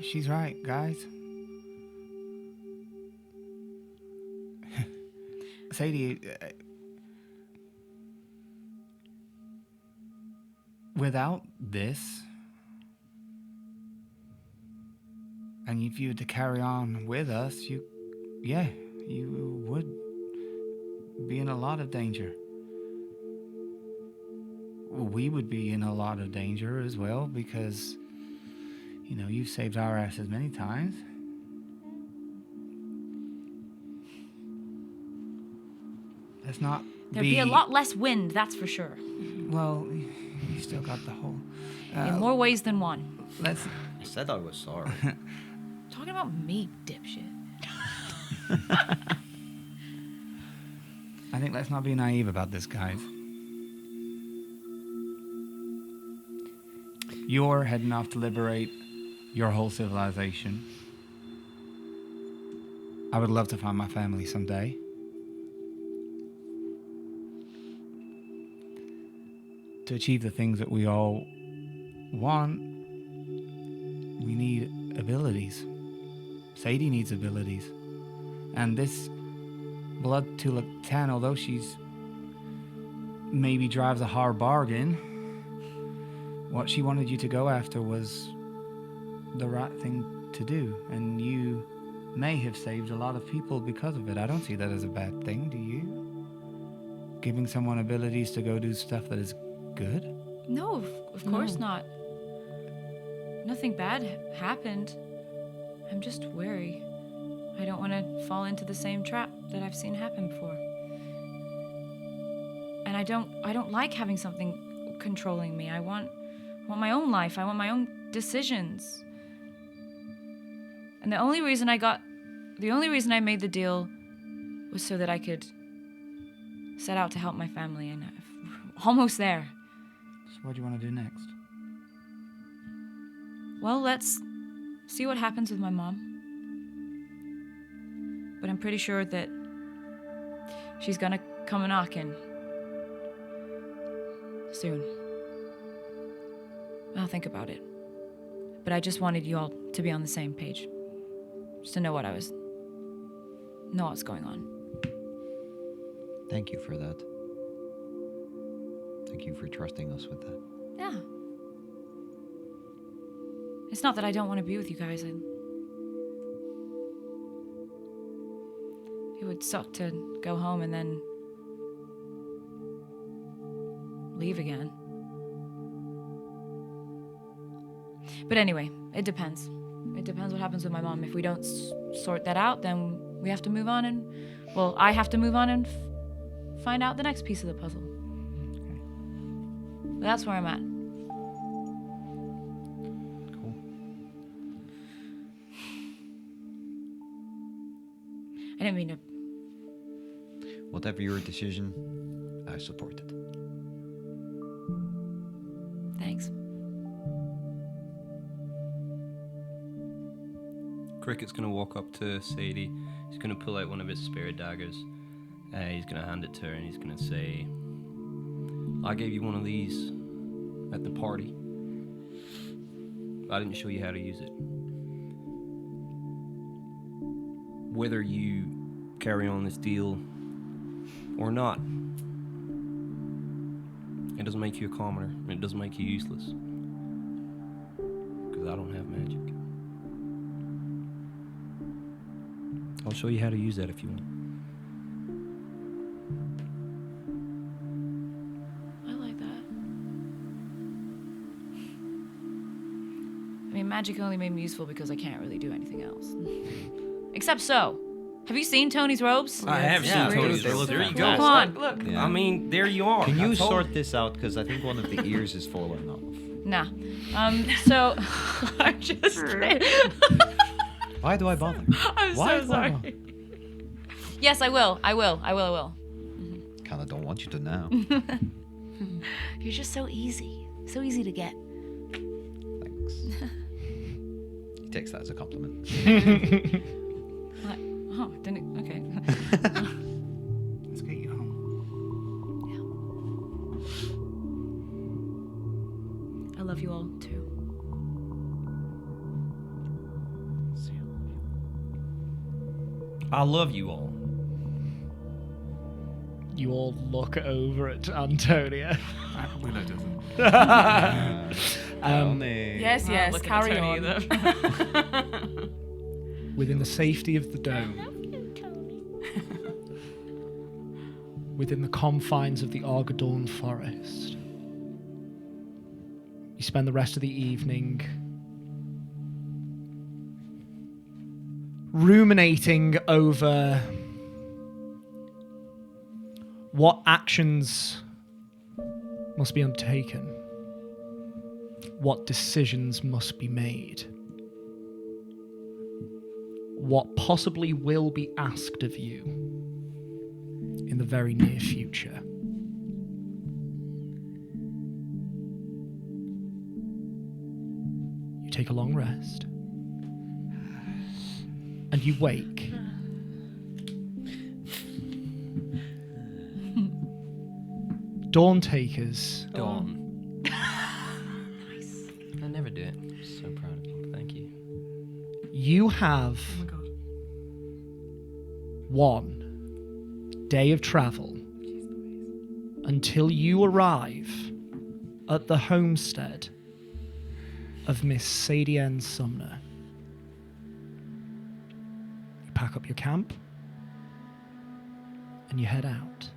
She's right, guys. Sadie, without this, and if you were to carry on with us, you would be in a lot of danger. We would be in a lot of danger as well because, you know, you've saved our asses many times. Let's not There'd be a lot less wind, that's for sure. Well, you still got the whole. In more ways than one. Let's. I said I was sorry. Talking about me, dipshit. I think let's not be naive about this, guys. You're heading off to liberate your whole civilization. I would love to find my family someday. To achieve the things that we all want, we need abilities. Saedie needs abilities. And this Blood Tulip 10, although she's maybe drives a hard bargain, what she wanted you to go after was the right thing to do. And you may have saved a lot of people because of it. I don't see that as a bad thing, do you? Giving someone abilities to go do stuff that is good? No, of course not. Nothing bad happened. I'm just wary. I don't want to fall into the same trap that I've seen happen before. And I don't like having something controlling me. I want my own life. I want my own decisions. And the only reason I made the deal was so that I could set out to help my family, and I'm almost there. So what do you want to do next? Well, let's see what happens with my mom. But I'm pretty sure that she's gonna come a knocking soon. I'll think about it. But I just wanted you all to be on the same page. Just to know what's going on. Thank you for that. Thank you for trusting us with that. Yeah. It's not that I don't want to be with you guys. It would suck to go home and then leave again. But anyway, it depends. It depends what happens with my mom. If we don't sort that out, then we have to move on and, well, I have to move on and find out the next piece of the puzzle. But that's where I'm at. Cool. I didn't mean to. Whatever your decision, I support it. Thanks. Cricket's gonna walk up to Saedie. He's gonna pull out one of his spirit daggers. He's gonna hand it to her and he's gonna say, I gave you one of these at the party. I didn't show you how to use it. Whether you carry on this deal or not, it doesn't make you a commoner, and it doesn't make you useless. Because I don't have magic. I'll show you how to use that if you want. I like that. I mean, magic only made me useful because I can't really do anything else. Except so. Have you seen Tony's robes? I have seen Tony's robes. There you go. Come on. Look. Yeah. I mean, there you are. Can you I told sort this out? Because I think one of the ears is falling off. Nah. So I'm just Why do I bother? I'm Why? so sorry. Yes, I will. I will. Kinda don't want you to now. You're just so easy. So easy to get. Thanks. He takes that as a compliment. What? Oh, didn't. Okay. Let's get you home. I love you all too. I love you all. You all look over at Antonia. Willow doesn't. Yes, yes, Look at carry Tony on. Within the safety of the dome, within the confines of the Argadorn forest, you spend the rest of the evening ruminating over what actions must be undertaken, what decisions must be made, what possibly will be asked of you in the very near future. You take a long rest, and you wake. Dawn Takers. Dawn. Nice. I never do it. I'm so proud of you. Thank you. You have Oh my god. 1 day of travel until you arrive at the homestead of Miss Saedie N. Sumner. You pack up your camp and you head out.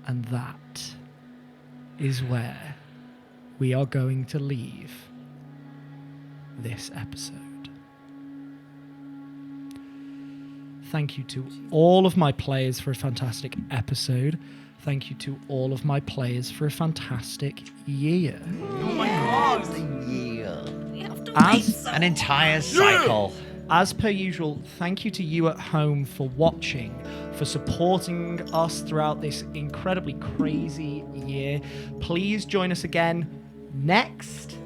And that is where we are going to leave this episode. Thank you to all of my players for a fantastic episode. Thank you to all of my players for a fantastic year. Oh my god. As An entire cycle. As per usual, thank you to you at home for watching, for supporting us throughout this incredibly crazy year. Please join us again next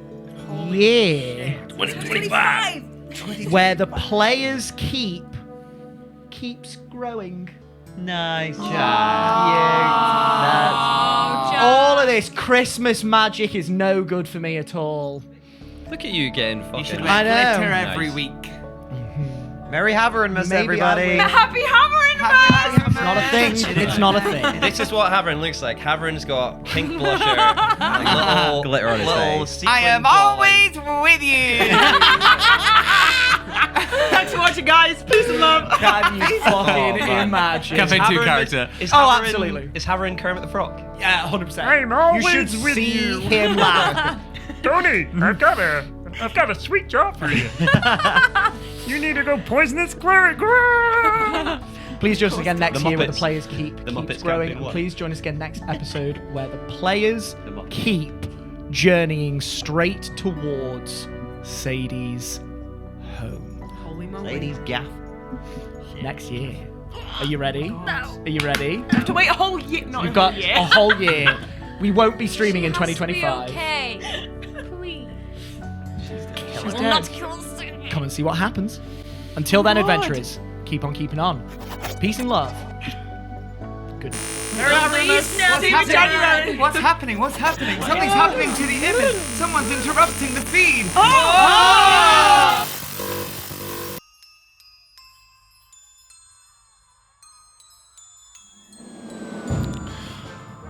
year, 2025. where the players keeps growing. Nice job. All of this Christmas magic is no good for me at all. Look at you getting fucking. You should I wear know. glitter Nice. every week. Merry Haverin, Maybe everybody. I Happy Hammering It's not a thing. It's not a thing. This is what Haverin looks like. Haverin's got pink blusher, like little Glitter on his little face. I am always with you. Thanks for watching, guys. Peace and love. Can you fucking man. imagine? Campaign 2 character. Is Oh, Haverin- absolutely. Is Haverin Kermit the Frog? Yeah, 100%. I'm You always should with see you. him laugh. Tony, I've got a sweet job for you. You need to go poison this cleric. Please join us again next year where the Muppets. players keep Muppets growing. campaign And one. please join us again next episode where the players The Muppets. keep journeying straight towards Saedie's home. Holy moly. Ladies gaff. Next year. Are you ready? No. Are you ready? I have to wait a whole year. Not You've a got whole year. a whole year. We won't be streaming in She has to be 2025. okay. Please. She's Will dead. not kill Saedie. Come and see what happens. Until then, adventurers, keep on keeping on. Peace and love. Good. Please, now, What's January. happening? What's happening? What's happening? Something's happening to the image. Someone's interrupting the feed.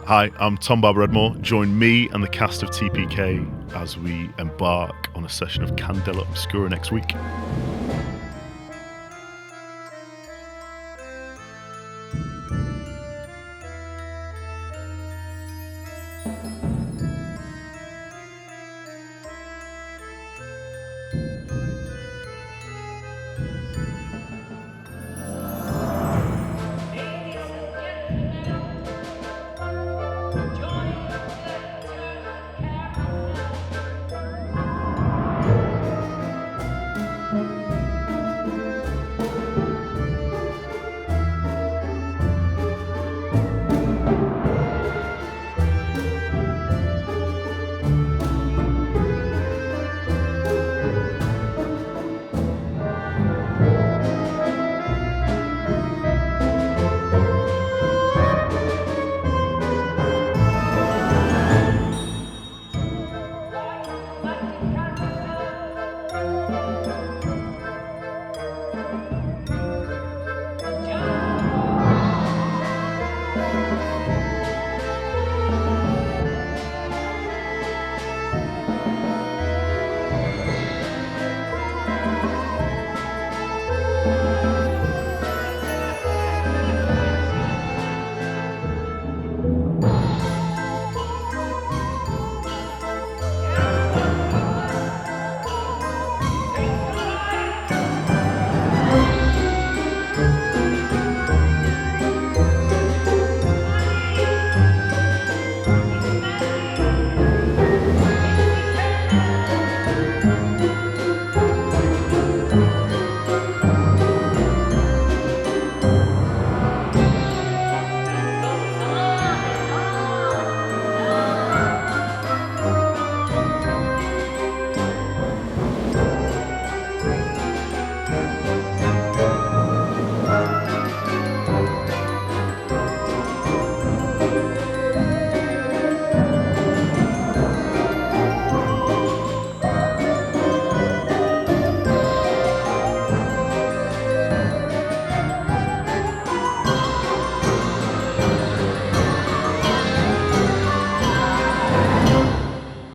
Hi, I'm Tom Barber Redmore. Join me and the cast of TPK as we embark on a session of Candela Obscura next week.